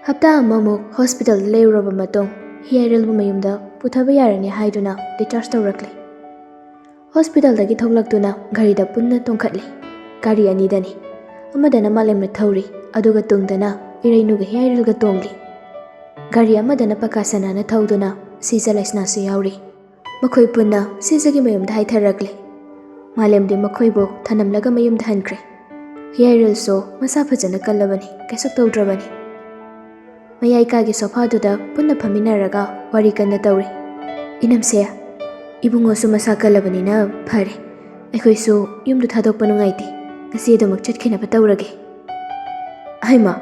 ꯍꯞꯇꯥ ꯑꯃꯃꯨꯛ ꯍꯣꯁꯄꯤꯇꯥꯜꯗ ꯂꯩꯔꯨꯔꯕ ꯃꯇꯨꯡ ꯍꯤꯌꯥꯏꯔꯦꯜꯕꯨ ꯃꯌꯨꯝꯗ ꯄꯨꯊꯕ ꯌꯥꯔꯅꯤ ꯍꯥꯏꯗꯨꯅ ꯗꯤꯁꯆꯥꯔꯖ ꯇꯧꯔꯛꯂꯦ꯫ ꯍꯣꯁꯄꯤꯇꯥꯜꯗꯒꯤ ꯊꯣꯛꯂꯛꯇꯨꯅ ꯒꯥꯔꯤꯗ ꯄꯨꯟꯅ ꯇꯣꯡꯈꯠꯂꯤ꯫ ꯒꯥꯔꯤ ꯑꯅꯤꯗꯅꯤ, ꯑꯃꯗꯅ ꯃꯥꯂꯦꯝꯅ ꯊꯧꯔꯤ, ꯑꯗꯨꯒ ꯇꯨꯡꯗꯅ ꯏꯔꯩꯅꯨꯒ ꯍꯤꯌꯥꯏꯔꯦꯜꯒ ꯇꯣꯡꯂꯤ꯫ ꯒꯥꯔꯤ ꯑꯃꯗꯅ ꯄꯀꯥꯁꯅꯥꯅ ꯊꯧꯗꯨꯅ ꯁꯤꯖ ꯂꯩꯁꯅꯥꯁꯨ ꯌꯥꯎꯔꯤ꯫ ꯃꯈꯣꯏ ꯄꯨꯟꯅ ꯁꯤꯖꯒꯤ ꯃꯌꯨꯝꯗ ꯍꯥꯏꯊꯔꯛꯂꯦ꯫ ꯃꯥꯂꯦꯝꯗꯤ ꯃꯈꯣꯏꯕꯨ ꯊꯅꯝꯂꯒ ꯃꯌꯨꯝꯗ ꯍꯟꯈ꯭ꯔꯦ꯫ ꯍꯤꯌꯥꯏꯔꯦꯜꯁꯨ ꯃꯁꯥ ꯐꯖꯅ ꯀꯜꯂꯕꯅꯤ, ꯀꯩꯁꯨ ꯇꯧꯗ꯭ꯔꯕꯅꯤ꯫ ꯃꯌꯥꯏ ꯀꯥꯒꯤ ꯁꯣꯐꯥꯗꯨꯗ ꯄꯨꯟꯅ ꯐꯝꯃꯤꯟꯅꯔꯒ ꯋꯥꯔꯤ ꯀꯟꯅ ꯇꯧꯔꯤ꯫ "ꯏꯅꯝꯁꯦ, ꯏꯕꯨꯡꯉꯣꯁꯨ ꯃꯁꯥ ꯀꯜꯂꯕꯅꯤꯅ ꯐꯔꯦ꯫ ꯑꯩꯈꯣꯏꯁꯨ ꯌꯨꯝꯗꯨ ꯊꯥꯗꯣꯛꯄ ꯅꯨꯡꯉꯥꯏꯇꯦ꯫ ꯉꯁꯤ ꯑꯗꯨꯃꯛ ꯆꯠꯈꯤꯅꯕ ꯇꯧꯔꯒꯦ." "ꯍꯩꯃꯥ,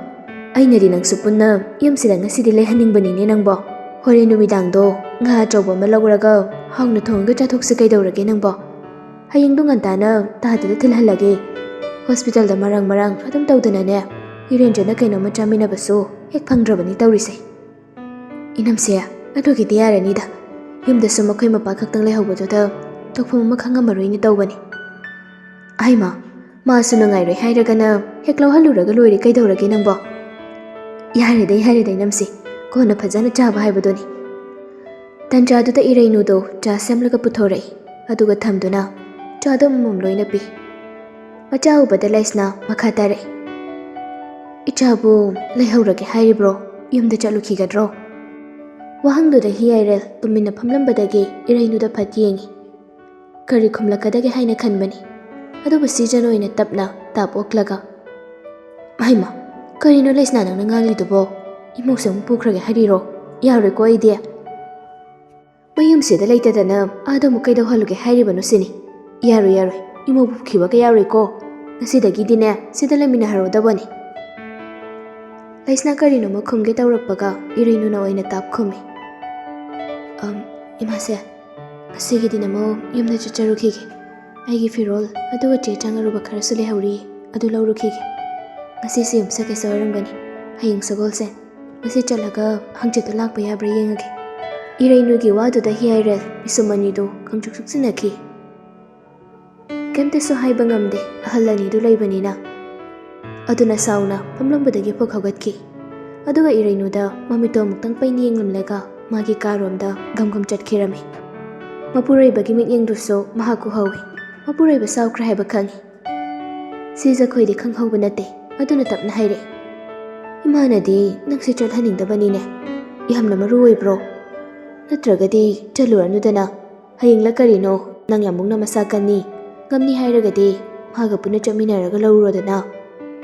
ꯑꯩꯅꯗꯤ ꯅꯪꯁꯨ ꯄꯨꯟꯅ ꯌꯨꯝꯁꯤꯗ ꯉꯁꯤꯗꯤ ꯂꯩꯍꯟꯅꯤꯡꯕꯅꯤꯅꯦ ꯅꯪꯕꯣ꯫ ꯍꯣꯔꯦꯟ ꯅꯨꯃꯤꯗꯥꯡꯗꯣ ꯉꯥ ꯑꯆꯧꯕ ꯑꯃ ꯂꯧꯔꯒ ꯍꯥꯎꯅ ꯊꯣꯡꯉꯒ ꯆꯥꯊꯣꯛꯁꯤ ꯀꯩꯗꯧꯔꯒꯦ ꯅꯪꯕꯣ? ꯍꯌꯦꯡꯗꯣ ꯉꯟꯇꯥꯅ ꯇꯥꯗꯨꯗ ꯊꯤꯜꯍꯜꯂꯒꯦ꯫ ꯍꯣꯁꯄꯤꯇꯥꯜꯗ ꯃꯔꯥꯡ ꯑꯗꯨꯝ ꯇꯧꯗꯅꯅꯦ, ꯌꯨꯔꯦꯟꯖꯅ ꯀꯩꯅꯣꯝꯃ ꯆꯥꯃꯤꯟꯅꯕꯁꯨ ꯍꯦꯛ ꯐꯪꯗ꯭ꯔꯕꯅꯤ ꯇꯧꯔꯤꯁꯦ." "ꯏꯅꯝꯁꯦ, ꯑꯗꯨꯒꯤꯗꯤ ꯌꯥꯔꯅꯤꯗ. ꯌꯨꯝꯗꯁꯨ ꯃꯈꯣꯏ ꯃꯄꯥ ꯈꯛꯇꯪ ꯂꯩꯍꯧꯕꯗꯨꯗ ꯇꯧꯐꯝ ꯑꯃ ꯈꯪꯉꯝꯃꯔꯣꯏꯅꯦ ꯇꯧꯕꯅꯤ." "ꯍꯩꯃꯥ, ꯃꯥꯁꯨ ꯅꯨꯡꯉꯥꯏꯔꯣꯏ ꯍꯥꯏꯔꯒꯅ ꯍꯦꯛ ꯂꯧꯍꯜꯂꯨꯔꯒ ꯂꯣꯏꯔꯦ ꯀꯩꯗꯧꯔꯒꯦ ꯅꯪꯕꯣ?" "ꯌꯥꯔꯦꯗ ꯏꯅꯝꯁꯦ, ꯀꯣꯟꯅ ꯐꯖꯅ ꯆꯥꯕ ꯍꯥꯏꯕꯗꯨꯅꯤ." ꯇꯟꯖꯥꯗꯨꯗ ꯏꯔꯩꯅꯨꯗꯣ ꯆꯥ ꯁꯦꯝꯂꯒ ꯄꯨꯊꯣꯔꯛꯏ, ꯑꯗꯨꯒ ꯊꯝꯗꯨꯅ ꯆꯥꯗꯣ ꯑꯃꯃꯝ ꯂꯣꯏꯅ ꯄꯤ꯫ ꯃꯆꯥ ꯎꯕꯗ ꯂꯩꯁꯅꯥ ꯃꯈꯥ ꯇꯥꯔꯛꯏ꯫ "ꯏꯆꯥꯕꯨ ꯂꯩꯍꯧꯔꯒꯦ ꯍꯥꯏꯔꯤꯕ꯭ꯔꯣ? ꯌꯨꯝꯗ ꯆꯠꯂꯨꯈꯤꯒꯗ꯭ꯔꯣ?" ꯋꯥꯍꯪꯗꯨꯗ ꯍꯤꯌꯥꯏꯔꯦꯜ ꯇꯨꯃꯤꯟꯅ ꯐꯝꯂꯝꯕꯗꯒꯤ ꯏꯔꯩꯅꯨꯗ ꯐꯠ ꯌꯦꯡꯉꯤ꯫ ꯀꯔꯤ ꯈꯨꯝꯂꯛꯀꯗꯒꯦ ꯍꯥꯏꯅ ꯈꯟꯕꯅꯤ, ꯑꯗꯨꯕꯨ ꯁꯤꯖꯅ ꯑꯣꯏꯅ ꯇꯞꯅ ꯇꯥꯞ ꯑꯣꯛꯂꯒ, "ꯍꯩꯃꯥ, ꯀꯔꯤꯅꯣ ꯂꯩꯁꯅꯥ ꯅꯪꯅ ꯉꯥꯡꯂꯤꯗꯨꯕꯣ? ꯏꯃꯧꯁꯦ ꯑꯃꯨꯛ ꯄꯨꯈ꯭ꯔꯒꯦ ꯍꯥꯏꯔꯤꯔꯣ? ꯌꯥꯔꯣꯏꯀꯣ ꯑꯩꯗꯤ. ꯃꯌꯨꯝꯁꯤꯗ ꯂꯩꯇꯗꯅ ꯑꯥꯗ ꯑꯃꯨꯛ ꯀꯩꯗꯧꯍꯜꯂꯨꯒꯦ ꯍꯥꯏꯔꯤꯕꯅꯣ ꯁꯤꯅꯤ. ꯌꯥꯔꯣꯏ, ꯏꯃꯧ ꯄꯨꯈꯤꯕꯒ ꯌꯥꯔꯣꯏꯀꯣ. ꯉꯁꯤꯗꯒꯤꯗꯤꯅꯦ ꯁꯤꯗ ꯂꯩꯃꯤꯟꯅꯍꯧꯔꯗꯕꯅꯤ." ꯂꯩꯁꯅꯥ ꯀꯔꯤꯅꯣꯃ ꯈꯨꯝꯒꯦ ꯇꯧꯔꯛꯄꯒ ꯏꯔꯩꯅꯨꯅ ꯑꯣꯏꯅ ꯇꯥꯞ ꯈꯨꯝꯃꯤ꯫ "ꯏꯃꯥꯁꯦ, ꯉꯁꯤꯒꯤꯗꯤ ꯅꯃꯧ ꯌꯨꯝꯗ ꯆꯠꯆꯔꯨꯈꯤꯒꯦ. ꯑꯩꯒꯤ ꯐꯤꯔꯣꯜ ꯑꯗꯨꯒ ꯆꯦ ꯆꯥꯡ ꯑꯔꯨꯕ ꯈꯔꯁꯨ ꯂꯩꯍꯧꯔꯤ, ꯑꯗꯨ ꯂꯧꯔꯨꯈꯤꯒꯦ. ꯉꯁꯤꯁꯦ ꯌꯨꯝꯁꯀꯩꯁ ꯑꯣꯏꯔꯝꯒꯅꯤ, ꯍꯌꯦꯡ ꯁꯒꯣꯜꯁꯦꯟ. ꯉꯁꯤ ꯆꯠꯂꯒ ꯍꯪꯆꯤꯠꯇꯨ ꯂꯥꯛꯄ ꯌꯥꯕ꯭ꯔꯥ ꯌꯦꯡꯉꯒꯦ." ꯏꯔꯩꯅꯨꯒꯤ ꯋꯥꯗꯨꯗ ꯍꯤꯌꯥꯏꯔꯦꯜ ꯃꯤꯁꯨꯝ ꯑꯅꯤꯗꯨ ꯈꯪꯆꯨꯛ ꯆꯨꯛꯁꯤꯟꯅꯈꯤ꯫ ꯀꯩꯝꯇꯁꯨ ꯍꯥꯏꯕ ꯉꯝꯗꯦ ꯑꯍꯜ ꯑꯅꯤꯗꯨ ꯂꯩꯕꯅꯤꯅ꯫ ꯑꯗꯨꯅ ꯁꯥꯎꯅ ꯐꯝꯂꯝꯕꯗꯒꯤ ꯄꯨꯛ ꯍꯧꯒꯠꯈꯤ, ꯑꯗꯨꯒ ꯏꯔꯩꯅꯨꯗ ꯃꯃꯤꯠꯇꯣ ꯑꯃꯨꯛꯇꯪ ꯄꯩꯅ ꯌꯦꯡꯂꯝꯂꯒ ꯃꯥꯒꯤ ꯀꯥꯔꯣꯝꯗ ꯒꯝ ꯆꯠꯈꯤꯔꯝꯃꯤ꯫ ꯃꯄꯨꯔꯣꯏꯕꯒꯤ ꯃꯤꯠꯌꯦꯡꯗꯨꯁꯨ ꯃꯍꯥꯛ ꯎꯍꯧꯏ꯫ ꯃꯄꯨꯔꯣꯏꯕ ꯁꯥꯎꯈ꯭ꯔꯦ ꯍꯥꯏꯕ ꯈꯪꯏ꯫ ꯁꯤꯖꯈꯣꯏꯗꯤ ꯈꯪꯍꯧꯕ ꯅꯠꯇꯦ, ꯑꯗꯨꯅ ꯇꯞꯅ ꯍꯥꯏꯔꯛꯏ꯫ "ꯏꯃꯥꯅꯗꯤ ꯅꯪꯁꯦ ꯆꯠꯍꯟꯅꯤꯡꯗꯕꯅꯤꯅꯦ. ꯌꯥꯝꯅ ꯃꯔꯨ ꯑꯣꯏꯕ꯭ꯔꯣ? ꯅꯠꯇ꯭ꯔꯒꯗꯤ ꯆꯠꯂꯨꯔꯅꯨꯗꯅ. ꯍꯌꯦꯡꯂ ꯀꯔꯤꯅꯣ ꯅꯪ ꯌꯥꯝꯃꯨꯛꯅ ꯃꯁꯥ ꯀꯟꯅꯤ, ꯉꯝꯅꯤ ꯍꯥꯏꯔꯒꯗꯤ ꯃꯥꯒ ꯄꯨꯟꯅ ꯆꯠꯃꯤꯟꯅꯔꯒ ꯂꯧꯔꯨꯔꯣꯗꯅ.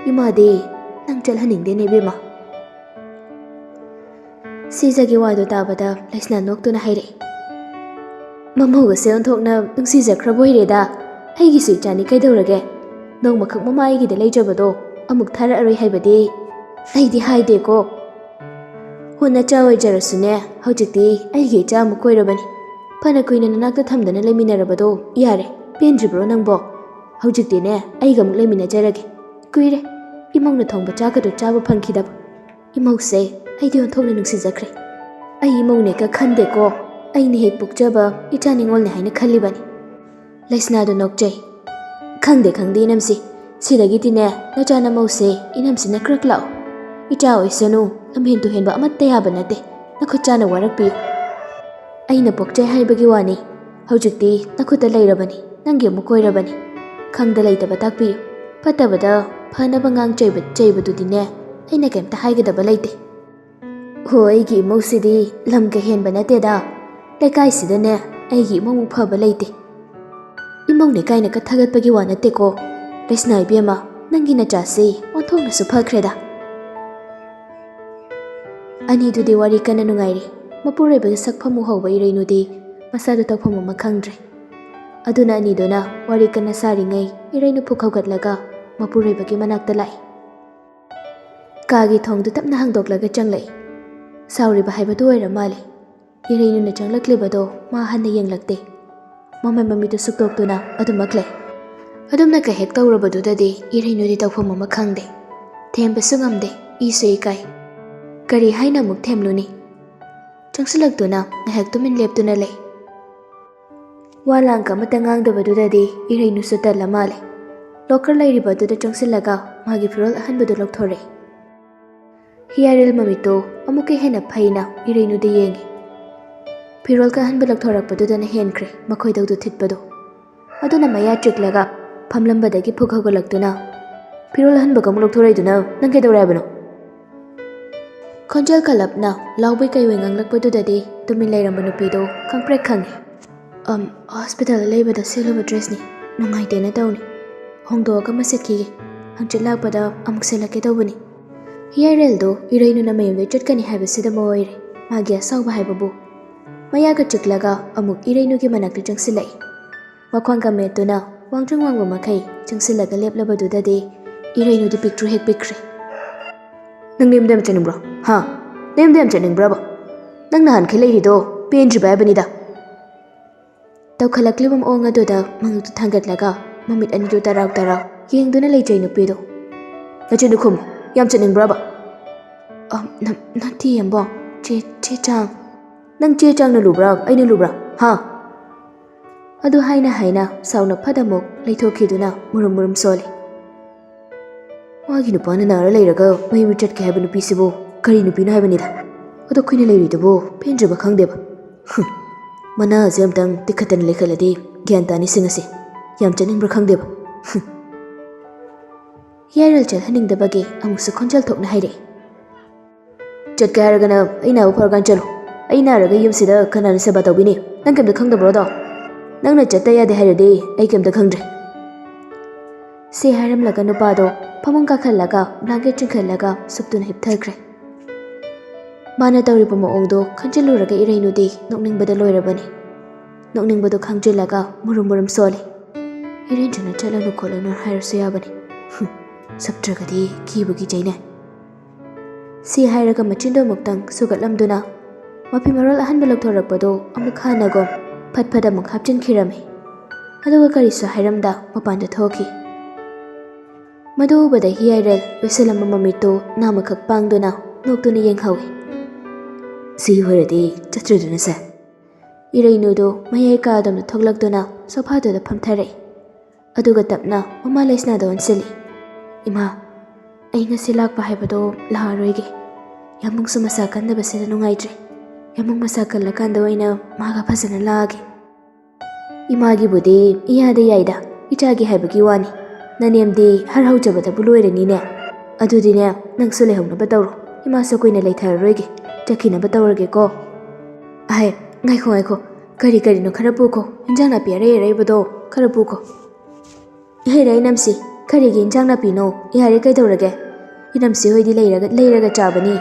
ꯏꯃꯥꯗꯤ ꯅꯪ ꯆꯠꯍꯟꯅꯤꯡꯗꯦꯅꯦ ꯏꯕꯦꯝꯃ." ꯁꯤꯖꯒꯤ ꯋꯥꯗꯨ ꯇꯥꯕꯗ ꯂꯩꯁꯅꯥ ꯅꯣꯛꯇꯨꯅ ꯍꯥꯏꯔꯛꯏ꯫ "ꯃꯃꯧꯒꯁꯦ ꯑꯣꯟꯊꯣꯛꯅ ꯅꯨꯡꯁꯤꯖꯈ꯭ꯔꯕ ꯑꯣꯏꯔꯦꯗ. ꯑꯩꯒꯤꯁꯨ ꯏꯆꯥꯅꯤ ꯀꯩꯗꯧꯔꯒꯦ. ꯅꯣꯡꯃꯈꯛ ꯃꯃꯥ ꯑꯩꯒꯤꯗ ꯂꯩꯖꯕꯗꯣ ꯑꯃꯨꯛ ꯊꯥꯔꯛꯑꯔꯣꯏ ꯍꯥꯏꯕꯗꯤ ꯑꯩꯗꯤ ꯍꯥꯏꯗꯦꯀꯣ. ꯍꯣ, ꯅꯆꯥ ꯑꯣꯏꯖꯔꯁꯨꯅꯦ, ꯍꯧꯖꯤꯛꯇꯤ ꯑꯩꯒꯤ ꯏꯆꯥ ꯑꯃꯨꯛ ꯑꯣꯏꯔꯕꯅꯤ. ꯐꯅ ꯀꯨꯏꯅ ꯅꯅꯥꯛꯇ ꯊꯝꯗꯅ ꯂꯩꯃꯤꯟꯅꯔꯕꯗꯣ ꯌꯥꯔꯦ, ꯄꯦꯟꯗ꯭ꯔꯤꯕ꯭ꯔꯣ ꯅꯪꯕꯣ? ꯍꯧꯖꯤꯛꯇꯤꯅꯦ ꯑꯩꯒ ꯑꯃꯨꯛ ꯂꯩꯃꯤꯟꯅꯖꯔꯒꯦ. ꯀꯨꯏꯔꯦ ꯏꯃꯧꯅ ꯊꯣꯡꯕ ꯆꯥꯛꯀꯗꯣ ꯆꯥꯕ ꯐꯪꯈꯤꯗꯕ. ꯏꯃꯧꯁꯦ ꯑꯩꯗꯤ ꯑꯣꯟꯊꯣꯛꯅ ꯅꯨꯡꯁꯤꯖꯈ꯭ꯔꯦ. ꯑꯩ ꯏꯃꯧꯅꯦꯒ ꯈꯟꯗꯦꯀꯣ, ꯑꯩꯅ ꯍꯦꯛ ꯄꯣꯛꯆꯕ ꯏꯆꯥ ꯅꯤꯉꯣꯜꯅꯦ ꯍꯥꯏꯅ ꯈꯜꯂꯤꯕꯅꯤ." ꯂꯩꯁꯅꯥꯗꯨ ꯅꯣꯛꯆꯩ꯫ "ꯈꯪꯗꯦ ꯏꯅꯝꯁꯤ, ꯁꯤꯗꯒꯤꯗꯤꯅꯦ ꯅꯆꯥ ꯅꯃꯧꯁꯦ ꯏꯅꯝꯁꯤꯅ ꯀ꯭ꯔꯛ ꯂꯥꯛꯑꯣ. ꯏꯆꯥ ꯑꯣꯏꯁꯅꯨ, ꯂꯝꯍꯦꯟ ꯇꯨꯍꯦꯟꯕ ꯑꯃꯠꯇ ꯌꯥꯕ ꯅꯠꯇꯦ. ꯅꯈꯨꯠ ꯆꯥꯅ ꯋꯥꯔꯛꯄꯤꯌꯨ. ꯑꯩꯅ ꯄꯣꯛꯆꯩ ꯍꯥꯏꯕꯒꯤ ꯋꯥꯅꯤ. ꯍꯧꯖꯤꯛꯇꯤ ꯅꯈꯨꯠꯇ ꯂꯩꯔꯕꯅꯤ, ꯅꯪꯒꯤ ꯑꯃꯨꯛ ꯑꯣꯏꯔꯕꯅꯤ. ꯈꯪꯗ ꯂꯩꯇꯕ ꯇꯥꯛꯄꯤꯌꯨ. ꯐꯠꯇꯕꯗ ꯐꯅꯕ ꯆꯩꯕꯗꯨꯗꯤꯅꯦ ꯑꯩꯅ ꯀꯩꯝꯇ ꯍꯥꯏꯒꯗꯕ ꯂꯩꯇꯦ. ꯍꯣ, ꯑꯩꯒꯤ ꯏꯃꯧꯁꯤꯗꯤ ꯂꯝꯒ ꯍꯦꯟꯕ ꯅꯠꯇꯦꯗ. ꯂꯩꯀꯥꯏꯁꯤꯗꯅꯦ ꯑꯩꯒꯤ ꯏꯃꯧꯃꯨꯛ ꯐꯕ ꯂꯩꯇꯦ. ꯏꯃꯧꯅꯦ ꯀꯥꯏꯅꯒ ꯊꯥꯒꯠꯄꯒꯤ ꯋꯥ ꯅꯠꯇꯦꯀꯣ. ꯂꯩꯁꯅꯥ ꯏꯕꯦꯝꯃ, ꯅꯪꯒꯤ ꯅꯆꯥꯁꯤ ꯑꯣꯟꯊꯣꯛꯅꯁꯨ ꯐꯈ꯭ꯔꯦꯗ." ꯑꯅꯤꯗꯨꯗꯤ ꯋꯥꯔꯤ ꯀꯟꯅ ꯅꯨꯡꯉꯥꯏꯔꯤ꯫ ꯃꯄꯨꯔꯣꯏꯕꯒꯤ ꯁꯛꯐꯝ ꯎꯍꯧꯕ ꯏꯔꯩꯅꯨꯗꯤ ꯃꯁꯥꯗꯨ ꯇꯧꯐꯝ ꯑꯃ ꯈꯪꯗ꯭ꯔꯦ꯫ ꯑꯗꯨꯅ ꯑꯅꯤꯗꯨꯅ ꯋꯥꯔꯤ ꯀꯟꯅ ꯁꯥꯔꯤꯉꯩ ꯏꯔꯩꯅꯨ ꯄꯨꯛ ꯍꯧꯒꯠꯂꯒ ꯃꯄꯨꯔꯣꯏꯕꯒꯤ ꯃꯅꯥꯛꯇ ꯂꯥꯛꯏ꯫ ꯀꯥꯒꯤ ꯊꯣꯡꯗꯨ ꯇꯞꯅ ꯍꯥꯡꯗꯣꯛꯂꯒ ꯆꯪꯂꯛꯏ꯫ ꯁꯥꯎꯔꯤꯕ ꯍꯥꯏꯕꯗꯨ ꯑꯣꯏꯔ ꯃꯥꯜꯂꯦ꯫ ꯏꯔꯩꯅꯨꯅ ꯆꯪꯂꯛꯂꯤꯕꯗꯣ ꯃꯥ ꯍꯟꯅ ꯌꯦꯡꯂꯛꯇꯦ꯫ ꯃꯃꯩ ꯃꯃꯤꯠꯇꯨ ꯁꯨꯛꯇꯣꯛꯇꯨꯅ ꯑꯗꯨꯃꯛ ꯂꯩ꯫ ꯑꯗꯨꯝꯅ ꯍꯦꯛ ꯇꯧꯔꯕꯗꯨꯗꯗꯤ ꯏꯔꯩꯅꯨꯗꯤ ꯇꯧꯐꯝ ꯑꯃ ꯈꯪꯗꯦ꯫ ꯊꯦꯝꯕꯁꯨ ꯉꯝꯗꯦ, ꯏꯁꯨ ꯏꯀꯥꯏ꯫ ꯀꯔꯤ ꯍꯥꯏꯅ ꯑꯃꯨꯛ ꯊꯦꯝꯂꯨꯅꯤ? ꯆꯪꯁꯤꯜꯂꯛꯇꯨꯅ ꯉꯥꯏꯍꯥꯛ ꯇꯨꯃꯤꯟ ꯂꯦꯞꯇꯨꯅ ꯂꯩ꯫ ꯋꯥ ꯂꯥꯡꯀ ꯑꯃꯠꯇ ꯉꯥꯡꯗꯕꯗꯨꯗꯗꯤ ꯏꯔꯩꯅꯨꯁꯨ ꯇꯜꯂ ꯃꯥꯜꯂꯦ꯫ ꯂꯣꯀꯔ ꯂꯩꯔꯤꯕ ꯑꯗꯨꯗ ꯆꯪꯁꯤꯜꯂꯒ ꯃꯥꯒꯤ ꯐꯤꯔꯣꯜ ꯑꯍꯟꯕꯗꯨ ꯂꯧꯊꯣꯔꯛꯏ꯫ ꯍꯤꯌꯥꯏꯔꯦꯜ ꯃꯃꯤꯠꯇꯣ ꯑꯃꯨꯛꯀ ꯍꯦꯟꯅ ꯐꯩꯅ ꯏꯔꯩꯅꯨꯗ ꯌꯦꯡꯉꯤ꯫ ꯐꯤꯔꯣꯜ ꯀꯥꯍꯟꯕ ꯂꯧꯊꯣꯔꯛꯄꯗꯨꯗꯅ ꯍꯦꯟꯈ꯭ꯔꯦ ꯃꯈꯣꯏꯗꯧꯗꯨ ꯊꯤꯠꯄꯗꯣ꯫ ꯑꯗꯨꯅ ꯃꯌꯥ ꯆꯤꯛꯂꯒ ꯐꯝꯂꯝꯕꯗꯒꯤ ꯐꯨꯛ ꯍꯧꯒꯠꯂꯛꯇꯨꯅ ꯐꯤꯔꯣꯜ ꯑꯍꯟꯕꯒ ꯑꯃꯨꯛ ꯂꯧꯊꯣꯔꯛꯏꯗꯨꯅ ꯅꯪ ꯀꯩꯗꯧꯔꯦ ꯍꯥꯏꯕꯅꯣ? ꯈꯣꯟꯖꯦꯜ ꯀꯜꯂꯞꯅ ꯂꯥꯎꯕꯩ ꯀꯩꯑꯣꯏ ꯉꯥꯡꯂꯛꯄꯗꯨꯗꯗꯤ ꯇꯨꯃꯤꯟ ꯂꯩꯔꯝꯕ ꯅꯨꯄꯤꯗꯣ ꯈꯪꯄ꯭ꯔꯦꯛ ꯈꯪꯉꯤ꯫ ꯍꯣꯁꯄꯤꯇꯥꯜꯗ ꯂꯩꯕꯗ ꯁꯦꯠꯂꯨꯕ ꯗ꯭ꯔꯦꯁꯅꯤ, ꯅꯨꯡꯉꯥꯏꯇꯦꯅ ꯇꯧꯅꯤ, ꯍꯣꯡꯗꯣꯛꯑꯒ ꯑꯃ ꯁꯦꯠꯈꯤꯒꯦ, ꯍꯪꯆꯤꯠ ꯂꯥꯛꯄꯗ ꯑꯃꯨꯛ ꯁꯦꯠꯂꯛꯀꯦ ꯇꯧꯕꯅꯤ꯫ ꯍꯤꯌꯥꯏꯔꯦꯜꯗꯣ ꯏꯔꯩꯅꯨꯅ ꯃꯌꯨꯝꯗ ꯆꯠꯀꯅꯤ ꯍꯥꯏꯕꯁꯤꯗ ꯑꯣꯏꯔꯦ ꯃꯥꯒꯤ ꯑꯁꯥꯎꯕ ꯍꯥꯏꯕꯕꯨ꯫ ꯃꯌꯥꯒ ꯆꯤꯛꯂꯒ ꯑꯃꯨꯛ ꯏꯔꯩꯅꯨꯒꯤ ꯃꯅꯥꯛꯇ ꯆꯪꯁꯤꯜꯂꯛꯏ꯫ ꯃꯈ꯭ꯋꯥꯡꯒ ꯃꯦꯠꯇꯨꯅ ꯋꯥꯡꯇ꯭ꯔꯤꯡ ꯋꯥꯡꯕ ꯃꯈꯩ ꯆꯪꯁꯤꯜꯂꯒ ꯂꯦꯞꯂꯕꯗꯨꯗꯗꯤ ꯏꯔꯩꯅꯨꯗꯤ ꯄꯤꯛꯇ꯭ꯔꯨ ꯍꯦꯛ ꯄꯤꯛꯈ꯭ꯔꯦ꯫ ꯅꯪ ꯅꯌꯨꯝꯗ ꯌꯥꯝ ꯆꯠꯅꯤꯡꯕ꯭ꯔꯣ? ꯍꯥ? ꯅꯌꯨꯝꯗ ꯌꯥꯝ ꯆꯠꯅꯤꯡꯕ꯭ꯔꯕ? ꯅꯪ ꯅꯍꯥꯟꯈꯩ ꯂꯩꯔꯤꯗꯣ ꯄꯦꯟꯗ꯭ꯔꯤꯕ ꯍꯥꯏꯕꯅꯤꯗ꯫ ꯇꯧꯈꯠꯂꯛꯂꯤꯕ ꯃꯑꯣꯡ ꯑꯗꯨꯗ ꯃꯉꯛꯇꯨ ꯊꯥꯡꯒꯠꯂꯒ ꯃꯃꯤꯠ ꯑꯅꯤꯗꯨ ꯇꯔꯥꯎ ꯇꯔꯥꯎ ꯌꯦꯡꯗꯨꯅ ꯂꯩꯖꯩ ꯅꯨꯄꯤꯗꯣ꯫ ꯅꯆꯤꯟꯗꯨ ꯈꯨꯝꯃꯨ, ꯌꯥꯝ ꯆꯠꯅꯤꯡꯕ꯭ꯔꯕ? ꯅꯠꯇꯦ ꯌꯦꯝꯕꯣ, ꯆꯦ ꯆꯥꯡ꯫ ꯅꯪ ꯆꯦ ꯆꯥꯡꯅ ꯂꯨꯕ꯭ꯔꯥ ꯑꯩꯅ ꯂꯨꯕ꯭ꯔꯥ? ꯍꯥ? ꯑꯗꯨ ꯍꯥꯏꯅ ꯍꯥꯏꯅ ꯁꯥꯎꯅ ꯐꯗꯃꯨꯛ ꯂꯩꯊꯣꯛꯈꯤꯗꯨꯅ ꯃꯨꯔꯨꯝ ꯃꯨꯔꯨꯝ ꯁꯣꯜꯂꯤ꯫ ꯃꯥꯒꯤ ꯅꯨꯄꯥꯅ ꯅꯥꯔ ꯂꯩꯔꯒ ꯃꯌꯨꯝ ꯆꯠꯀꯦ ꯍꯥꯏꯕ ꯅꯨꯄꯤꯁꯤꯕꯨ ꯀꯔꯤ ꯅꯨꯄꯤꯅꯣ ꯍꯥꯏꯕꯅꯤꯗ꯫ ꯑꯗꯣ ꯑꯩꯈꯣꯏꯅ ꯂꯩꯔꯤꯗꯨꯕꯨ ꯄꯦꯟꯗ꯭ꯔꯕ ꯈꯪꯗꯦꯕ꯫ ꯃꯅꯥꯁꯦ ꯑꯝꯇꯪ ꯇꯤꯛꯈꯠꯇꯅ ꯂꯩꯈꯠꯂꯗꯤ ꯒ꯭ꯌꯥꯟ ꯇꯥꯅꯤ ꯁꯤꯡꯉꯁꯤ, ꯌꯥꯝ ꯆꯠꯅꯤꯡꯕ꯭ꯔꯥ ꯈꯪꯗꯦꯕ꯫ ꯍꯤꯌꯥꯏꯔꯦꯜ ꯆꯠꯍꯟꯅꯤꯡꯗꯕꯒꯤ ꯑꯃꯨꯛꯁꯨ ꯈꯣꯟꯖꯦꯜ ꯊꯣꯛꯅ ꯍꯥꯏꯔꯛꯏ꯫ ꯆꯠꯀꯦ ꯍꯥꯏꯔꯒꯅ ꯑꯩ ꯅꯥꯕ ꯐꯔꯀꯥꯟ ꯆꯠꯂꯨ, ꯑꯩ ꯅꯥꯔꯒ ꯌꯨꯝꯁꯤꯗ ꯀꯅꯥꯅ ꯁꯦꯕꯥ ꯇꯧꯕꯤꯅꯤ? ꯅꯪ ꯀꯩꯝꯇ ꯈꯪꯗꯕ꯭ꯔꯣꯗꯣ? ꯅꯪꯅ ꯆꯠꯇ ꯌꯥꯗꯦ ꯍꯥꯏꯔꯗꯤ ꯑꯩ ꯀꯩꯝꯇ ꯈꯪꯗ꯭ꯔꯦ꯫ ꯁꯤ ꯍꯥꯏꯔꯝꯂꯒ ꯅꯨꯄꯥꯗꯣ ꯐꯃꯨꯡ ꯀꯥꯈꯠꯂꯒ ꯕ꯭ꯂꯥꯡꯀꯦꯠ ꯆꯤꯡꯈꯠꯂꯒ ꯁꯨꯞꯇꯨꯅ ꯍꯤꯞꯊꯈ꯭ꯔꯦ꯫ ꯃꯥꯅ ꯇꯧꯔꯤꯕ ꯃꯑꯣꯡꯗꯣ ꯈꯟꯖꯤꯜꯂꯨꯔꯒ ꯏꯔꯩꯅꯨꯗꯤ ꯅꯣꯛꯅꯤꯡꯕꯗ ꯂꯣꯏꯔꯕꯅꯤ꯫ ꯅꯣꯛꯅꯤꯡꯕꯗꯣ ꯈꯥꯡꯖꯤꯜꯂꯒ ꯃꯨꯔꯨꯝ ꯃꯨꯔꯨꯝ ꯁꯣꯜꯂꯤ꯫ ꯏꯔꯦꯟꯖꯅ ꯆꯠꯂꯅꯨ ꯈꯣꯠꯂꯅꯨ ꯍꯥꯏꯔꯁꯨ ꯌꯥꯕꯅꯤ, ꯁꯛꯇ꯭ꯔꯒꯗꯤ ꯀꯤꯕꯨ ꯀꯤꯖꯩꯅꯦ꯫ ꯁꯤ ꯍꯥꯏꯔꯒ ꯃꯆꯤꯟꯗꯣ ꯑꯃꯨꯛꯇꯪ ꯁꯨꯒꯠꯂꯝꯗꯨꯅ ꯃꯐꯤ ꯃꯔꯣꯜ ꯑꯍꯟꯕ ꯂꯧꯊꯣꯔꯛꯄꯗꯣ ꯑꯃꯨꯛ ꯍꯥꯟꯅꯒꯨꯝ ꯐꯠ ꯐꯠ ꯑꯃꯨꯛ ꯍꯥꯞꯆꯤꯟꯈꯤꯔꯝꯃꯤ꯫ ꯑꯗꯨꯒ ꯀꯔꯤꯁꯨ ꯍꯥꯏꯔꯝꯗ ꯃꯄꯥꯟꯗ ꯊꯣꯛꯈꯤ꯫ ꯃꯗꯨ ꯎꯕꯗ ꯍꯤꯌꯥꯏꯔꯦꯜ ꯂꯣꯏꯁꯤꯜꯂꯝꯕ ꯃꯃꯤꯠꯇꯨ ꯅꯥꯃꯈꯛ ꯄꯥꯡꯗꯨꯅ ꯅꯣꯛꯇꯨꯅ ꯌꯦꯡꯍꯧꯏ꯫ ꯁꯤ ꯑꯣꯏꯔꯗꯤ ꯆꯠꯇ꯭ꯔꯦꯗꯅ ꯁꯦ꯫ ꯏꯔꯩꯅꯨꯗꯨ ꯃꯌꯥꯏ ꯀꯥꯗꯨꯅ ꯊꯣꯛꯂꯛꯇꯨꯅ ꯁꯣꯐꯥꯗꯨꯗ ꯐꯝꯊꯔꯛꯏ꯫ ꯑꯗꯨꯒ ꯇꯞꯅ ꯃꯃꯥ ꯂꯩꯁꯅꯥꯗ ꯑꯣꯟꯁꯤꯜꯂꯤ꯫ ꯏꯃꯥ, ꯑꯩ ꯉꯁꯤ ꯂꯥꯛꯄ ꯍꯥꯏꯕꯗꯣ ꯂꯥꯛꯑꯔꯣꯏꯒꯦ꯫ ꯌꯥꯝꯃꯨꯡꯁꯨ ꯃꯁꯥ ꯀꯟꯗꯕꯁꯤꯗ ꯅꯨꯡꯉꯥꯏꯇ꯭ꯔꯦ꯫ ꯌꯥꯝꯃꯨꯡ ꯃꯁꯥ ꯀꯜꯂꯀꯥꯟꯗ ꯑꯣꯏꯅ ꯃꯥꯒ ꯐꯖꯅ ꯂꯥꯛꯑꯒꯦ꯫ ꯏꯃꯥꯒꯤꯕꯨꯗꯤ ꯏꯌꯥꯗ ꯌꯥꯏꯗ, ꯏꯆꯥꯒꯤ ꯍꯥꯏꯕꯒꯤ ꯋꯥꯅꯤ꯫ ꯅꯅꯦꯝꯗꯤ ꯍꯔꯥꯎꯖꯕꯗꯕꯨ ꯂꯣꯏꯔꯅꯤꯅꯦ꯫ ꯑꯗꯨꯗꯤꯅꯦ ꯅꯪꯁꯨ ꯂꯩꯍꯧꯅꯕ ꯇꯧꯔꯣ, ꯏꯃꯥꯁꯨ ꯀꯨꯏꯅ ꯂꯩꯊꯔꯔꯣꯏꯒꯦ, ꯆꯠꯈꯤꯅꯕ ꯇꯧꯔꯒꯦꯀꯣ꯫ ꯉꯥꯏꯈꯣ ꯉꯥꯏꯈꯣ, ꯀꯔꯤꯅꯣꯈꯔ ꯄꯨꯈꯣ, ꯏꯟꯖꯥꯡ ꯅꯥꯄꯤ ꯑꯔꯩ ꯑꯔꯩꯕꯗꯣ ꯈꯔ ꯄꯨꯈꯣ꯫ ꯏꯍꯩꯔ ꯏꯅꯝꯁꯤ, ꯀꯔꯤꯒꯤ ꯏꯟꯖꯥꯡ ꯅꯥꯄꯤꯅꯣ? ꯌꯥꯔꯦ ꯀꯩꯗꯧꯔꯒꯦ? ꯏꯅꯝꯁꯤ ꯍꯣꯏꯗꯤ ꯂꯩꯔꯒ ꯆꯥꯕꯅꯤ꯫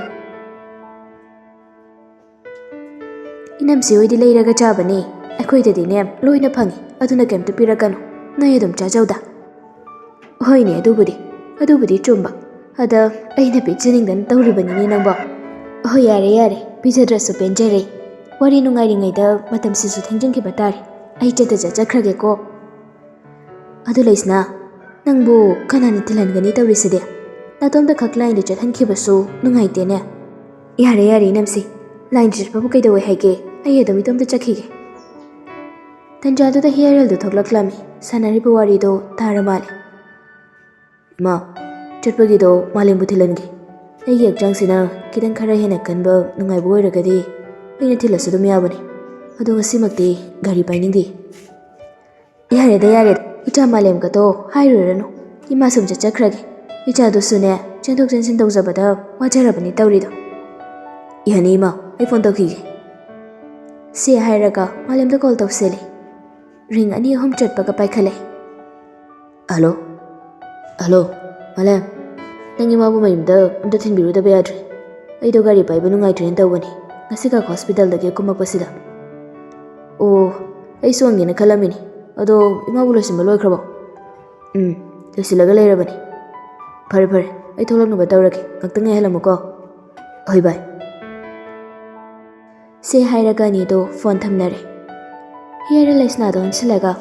ꯏꯅꯝꯁꯤ ꯍꯣꯏꯗꯤ ꯂꯩꯔꯒ ꯆꯥꯕꯅꯤ, ꯑꯩꯈꯣꯏꯗꯗꯤꯅꯦ ꯂꯣꯏꯅ ꯐꯪꯉꯤ, ꯑꯗꯨꯅ ꯀꯩꯝꯇ ꯄꯤꯔꯛꯀꯅꯨ, ꯅꯣꯏ ꯑꯗꯨꯝ ꯆꯥꯖꯧꯗ꯫ ꯍꯣꯏꯅꯦ ꯑꯗꯨꯕꯨꯗꯤ ꯆꯨꯝꯕ, ꯑꯗ ꯑꯩꯅ ꯄꯤꯖꯅꯤꯡꯗꯅ ꯇꯧꯔꯤꯕꯅꯤꯅꯦ ꯅꯪꯕꯣ꯫ ꯍꯣꯏ ꯌꯥꯔꯦ, ꯄꯤꯖꯗ꯭ꯔꯁꯨ ꯄꯦꯟꯖꯔꯦ꯫ ꯋꯥꯔꯤ ꯅꯨꯡꯉꯥꯏꯔꯤꯉꯩꯗ ꯃꯇꯝꯁꯤꯁꯨ ꯊꯦꯡꯖꯤꯟꯈꯤꯕ ꯇꯥꯔꯦ, ꯑꯩ ꯆꯠꯈ꯭ꯔꯒꯦꯀꯣ꯫ ꯑꯗꯨ ꯂꯩꯁꯅꯥ, ꯅꯪꯕꯨ ꯀꯅꯥꯅ ꯊꯤꯜꯍꯟꯒꯅꯤ ꯇꯧꯔꯤꯁꯤꯗꯤ? ꯅꯇꯣꯝꯇ ꯈꯛ ꯂꯥꯏꯟꯗ ꯆꯠꯍꯟꯈꯤꯕꯁꯨ ꯅꯨꯡꯉꯥꯏꯇꯦꯅꯦ꯫ ꯌꯥꯔꯦ ꯏꯅꯝꯁꯤ, ꯂꯥꯏꯟꯗ ꯆꯠꯄꯕꯨ ꯀꯩꯗꯧꯋꯦ ꯍꯥꯏꯒꯦ? ꯑꯩ ꯑꯗꯨꯝ ꯏꯇꯣꯝꯇ ꯆꯠꯈꯤꯒꯦ꯫ ꯇꯟꯖꯥꯗꯨꯗ ꯍꯤꯌꯥꯏꯔꯦꯜꯗꯨ ꯊꯣꯛꯂꯛꯂꯝꯃꯤ꯫ ꯁꯥꯟꯅꯔꯤꯕ ꯋꯥꯔꯤꯗꯣ ꯇꯥꯔ ꯃꯥꯜꯂꯦ꯫ ꯏꯃꯥ, ꯆꯠꯄꯒꯤꯗꯣ ꯃꯥꯂꯦꯝꯕꯨ ꯊꯤꯜꯍꯟꯒꯦ꯫ ꯑꯩꯒꯤ ꯍꯛꯆꯥꯡꯁꯤꯅ ꯈꯤꯇꯪ ꯈꯔ ꯍꯦꯟꯅ ꯀꯟꯕ ꯅꯨꯡꯉꯥꯏꯕ ꯑꯣꯏꯔꯒꯗꯤ ꯑꯩꯅ ꯊꯤꯜꯂꯁꯨ ꯑꯗꯨꯝ ꯌꯥꯕꯅꯤ, ꯑꯗꯣ ꯉꯁꯤꯃꯛꯇꯤ ꯒꯥꯔꯤ ꯄꯥꯏꯅꯤꯡꯗꯦ꯫ ꯌꯥꯔꯦꯗ, ꯏꯆꯥ ꯃꯥꯂꯦꯝꯒꯗꯣ ꯍꯥꯏꯔꯨꯔꯅꯨ, ꯏꯃꯥ ꯁꯨꯝ ꯆꯠꯈ꯭ꯔꯒꯦ꯫ ꯏꯆꯥꯗꯨꯁꯨꯅꯦ ꯆꯦꯟꯊꯣꯛ ꯆꯦꯟꯁꯤꯟ ꯇꯧꯖꯕꯗ ꯋꯥꯖꯔꯕꯅꯤ ꯇꯧꯔꯤꯗꯣ꯫ ꯌꯥꯅꯤ ꯏꯃꯥ, ꯑꯩ ꯐꯣꯟ ꯇꯧꯈꯤꯒꯦ꯫ ꯁꯤ ꯍꯥꯏꯔꯒ ꯃꯥꯂꯦꯝꯗ ꯀꯣꯜ ꯇꯧꯁꯤꯜꯂꯤ꯫ ꯔꯤꯡ 2-3 ꯆꯠꯄꯒ ꯄꯥꯏꯈꯠꯂꯛꯏ꯫ ꯍꯜꯂꯣ, ꯃꯥꯂꯦꯝ, ꯅꯪ ꯏꯃꯥꯕꯨ ꯃꯌꯨꯝꯗ ꯑꯝꯇ ꯊꯤꯟꯕꯤꯔꯨꯗꯕ ꯌꯥꯗ꯭ꯔꯦ? ꯑꯩꯗꯣ ꯒꯥꯔꯤ ꯄꯥꯏꯕ ꯅꯨꯡꯉꯥꯏꯇ꯭ꯔꯦꯅ ꯇꯧꯕꯅꯤ, ꯉꯁꯤꯈꯛ ꯍꯣꯁꯄꯤꯇꯥꯜꯗꯒꯤ ꯀꯨꯝꯃꯛꯄꯁꯤꯗ꯫ ꯑꯣ, ꯑꯩꯁꯨ ꯍꯪꯒꯦꯅ ꯈꯜꯂꯝꯃꯤꯅꯤ, ꯑꯗꯣ ꯏꯃꯥꯕꯨ ꯂꯣꯏꯁꯤꯟꯕ ꯂꯣꯏꯈ꯭ꯔꯕꯣ? ꯂꯣꯏꯁꯤꯜꯂꯒ ꯂꯩꯔꯕꯅꯤ꯫ ꯐꯔꯦ, ꯑꯩ ꯊꯣꯛꯂꯛꯅꯕ ꯇꯧꯔꯒꯦ, ꯉꯥꯛꯇꯪ ꯉꯥꯏꯍꯜꯂꯝꯃꯨꯀꯣ꯫ ꯍꯣꯏ ꯕꯥꯏ꯫ ꯁꯤ ꯍꯥꯏꯔꯒ ꯑꯅꯤꯗꯣ ꯐꯣꯟ ꯊꯝꯅꯔꯦ꯫ ꯍꯤꯌꯥꯏꯔꯦꯜ ꯂꯩꯁꯅꯥꯗ ꯑꯣꯟꯁꯤꯜꯂꯒ,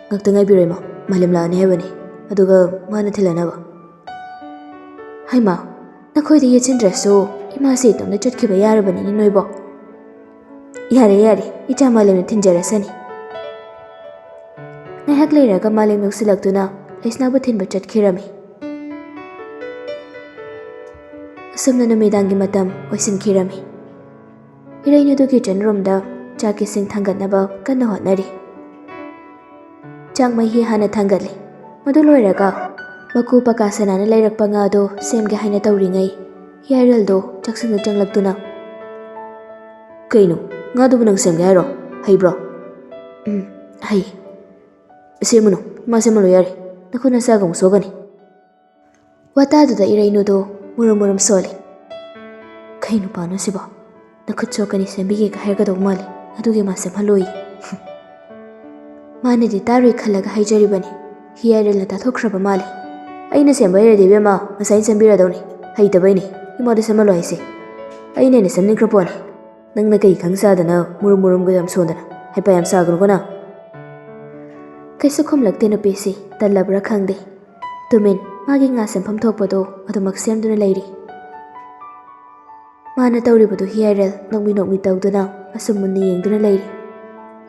ꯉꯥꯛꯇꯪ ꯉꯥꯏꯕꯤꯔꯣ ꯏꯃꯥ, ꯃꯥꯂꯦꯝ ꯂꯥꯛꯑꯅꯤ ꯍꯥꯏꯕꯅꯤ, ꯑꯗꯨꯒ ꯃꯥꯅ ꯊꯤꯜꯂꯅꯕ꯫ ꯍꯩꯃꯥ, ꯅꯈꯣꯏꯗ ꯌꯦꯠꯁꯤꯟꯗ꯭ꯔꯁꯨ ꯏꯃꯥꯁꯦ ꯏꯇꯣꯝꯇ ꯆꯠꯈꯤꯕ ꯌꯥꯔꯕꯅꯤꯅꯦ ꯅꯣꯏꯕꯣ꯫ ꯌꯥꯔꯦ, ꯏꯆꯥ ꯃꯥꯂꯦꯝꯅ ꯊꯤꯟꯖꯔꯁꯅꯤ꯫ ꯉꯥꯏꯍꯥꯛ ꯂꯩꯔꯒ ꯃꯥꯂꯦꯝ ꯌꯧꯁꯤꯜꯂꯛꯇꯨꯅ ꯂꯩꯁꯅꯥꯕꯨ ꯊꯤꯟꯕ ꯆꯠꯈꯤꯔꯝꯃꯤ꯫ ꯑꯁꯨꯝꯅ ꯅꯨꯃꯤꯗꯥꯡꯒꯤ ꯃꯇꯝ ꯑꯣꯏꯁꯤꯟꯈꯤꯔꯝꯃꯤ꯫ ꯏꯔꯩꯅꯨꯗꯨ ꯀꯤꯆꯟ ꯔꯨꯝꯗ ꯆꯥꯛ ꯏꯁꯤꯡ ꯊꯥꯡꯒꯠꯅꯕ ꯀꯟꯅ ꯍꯣꯠꯅꯔꯤ꯫ ꯆꯥꯛ ꯃꯍꯤ ꯍꯥꯟꯅ ꯊꯥꯡꯒꯠꯂꯤ꯫ ꯃꯗꯨ ꯂꯣꯏꯔꯒ ꯃꯀꯨ ꯄꯀꯥ ꯁꯅꯥꯅ ꯂꯩꯔꯛꯄ ꯉꯥꯗꯣ ꯁꯦꯝꯒꯦ ꯍꯥꯏꯅ ꯇꯧꯔꯤꯉꯩ ꯍꯤꯌꯥꯏꯔꯦꯜꯗꯣ ꯆꯥꯛꯁꯪꯗ ꯆꯪꯂꯛꯇꯨꯅ "ꯀꯩꯅꯣ, ꯉꯥꯗꯨꯕꯨ ꯅꯪ ꯁꯦꯝꯒꯦ ꯍꯥꯏꯔꯣ? ꯍꯩꯕ꯭ꯔꯣ?" "ꯍꯩ." "ꯁꯦꯝꯃꯨꯅꯨ, ꯏꯃꯥ ꯁꯦꯝꯍꯜꯂꯣ ꯌꯥꯔꯦ, ꯅꯈꯨꯠ ꯅꯁꯥꯒ ꯑꯃꯨꯛ ꯁꯣꯛꯀꯅꯤ." ꯋꯥꯇꯥꯗꯨꯗ ꯏꯔꯩꯅꯨꯗꯣ ꯃꯨꯔꯨꯝ ꯃꯨꯔꯨꯝ ꯁꯣꯜꯂꯤ꯫ "ꯀꯩ ꯅꯨꯄꯥꯅꯣ ꯁꯤꯕꯣ? ꯅꯈꯨꯠ ꯁꯣꯛꯀꯅꯤ ꯁꯦꯝꯕꯤꯒꯦꯒ ꯍꯥꯏꯔꯛꯀꯗꯧ ꯃꯥꯜꯂꯤ, ꯑꯗꯨꯒꯤ ꯃꯥ ꯁꯦꯝꯍꯜꯂꯣꯏꯌꯦ." ꯃꯥꯅꯗꯤ ꯇꯥꯔꯣꯏ ꯈꯜꯂꯒ ꯍꯥꯏꯖꯔꯤꯕꯅꯤ꯫ ꯍꯤꯌꯥꯏꯔꯦꯜꯅ ꯇꯥꯊꯣꯛꯈ꯭ꯔꯕ ꯃꯥꯜꯂꯤ꯫ "ꯑꯩꯅ ꯁꯦꯝꯕ ꯍꯩꯔꯗꯤ ꯏꯕꯦꯝꯃ ꯉꯁꯥꯏꯅ ꯁꯦꯝꯕꯤꯔꯗꯧꯅꯤ, ꯍꯩꯇꯕꯩꯅꯤ, ꯏꯃꯥꯗ ꯁꯦꯝꯍꯜꯂꯣ ꯍꯥꯏꯁꯦ꯫ ꯑꯩꯅ ꯍꯦꯟꯅ ꯁꯦꯝꯅꯤꯡꯈ꯭ꯔ ꯄꯣꯠꯅꯤ, ꯅꯪꯅ ꯀꯩ ꯈꯪ ꯁꯥꯗꯅ ꯃꯨꯔꯨꯝ ꯃꯨꯔꯨꯝꯒ ꯌꯥꯝ ꯁꯣꯟꯗꯅ, ꯍꯩꯄꯥ ꯌꯥꯝ ꯁꯥꯒꯅꯨꯀꯣ ꯅꯪ." ꯀꯩꯁꯨ ꯈꯨꯝꯂꯛꯇꯦ ꯅꯨꯄꯤꯁꯤ, ꯇꯜꯂꯕ꯭ꯔꯥ ꯈꯪꯗꯦ꯫ ꯇꯨꯃꯤꯟ ꯃꯥꯒꯤ ꯉꯥ ꯁꯦꯝꯐꯝ ꯊꯣꯛꯄꯗꯣ ꯑꯗꯨꯃꯛ ꯁꯦꯝꯗꯨꯅ ꯂꯩꯔꯤ꯫ ꯃꯥꯅ ꯇꯧꯔꯤꯕꯗꯨ ꯍꯤꯌꯥꯏꯔꯦꯜ ꯅꯣꯛꯃꯤ ꯅꯣꯛꯃꯤ ꯇꯧꯗꯨꯅ ꯑꯁꯨꯝ ꯃꯨꯟꯅ ꯌꯦꯡꯗꯨꯅ ꯂꯩꯔꯤ꯫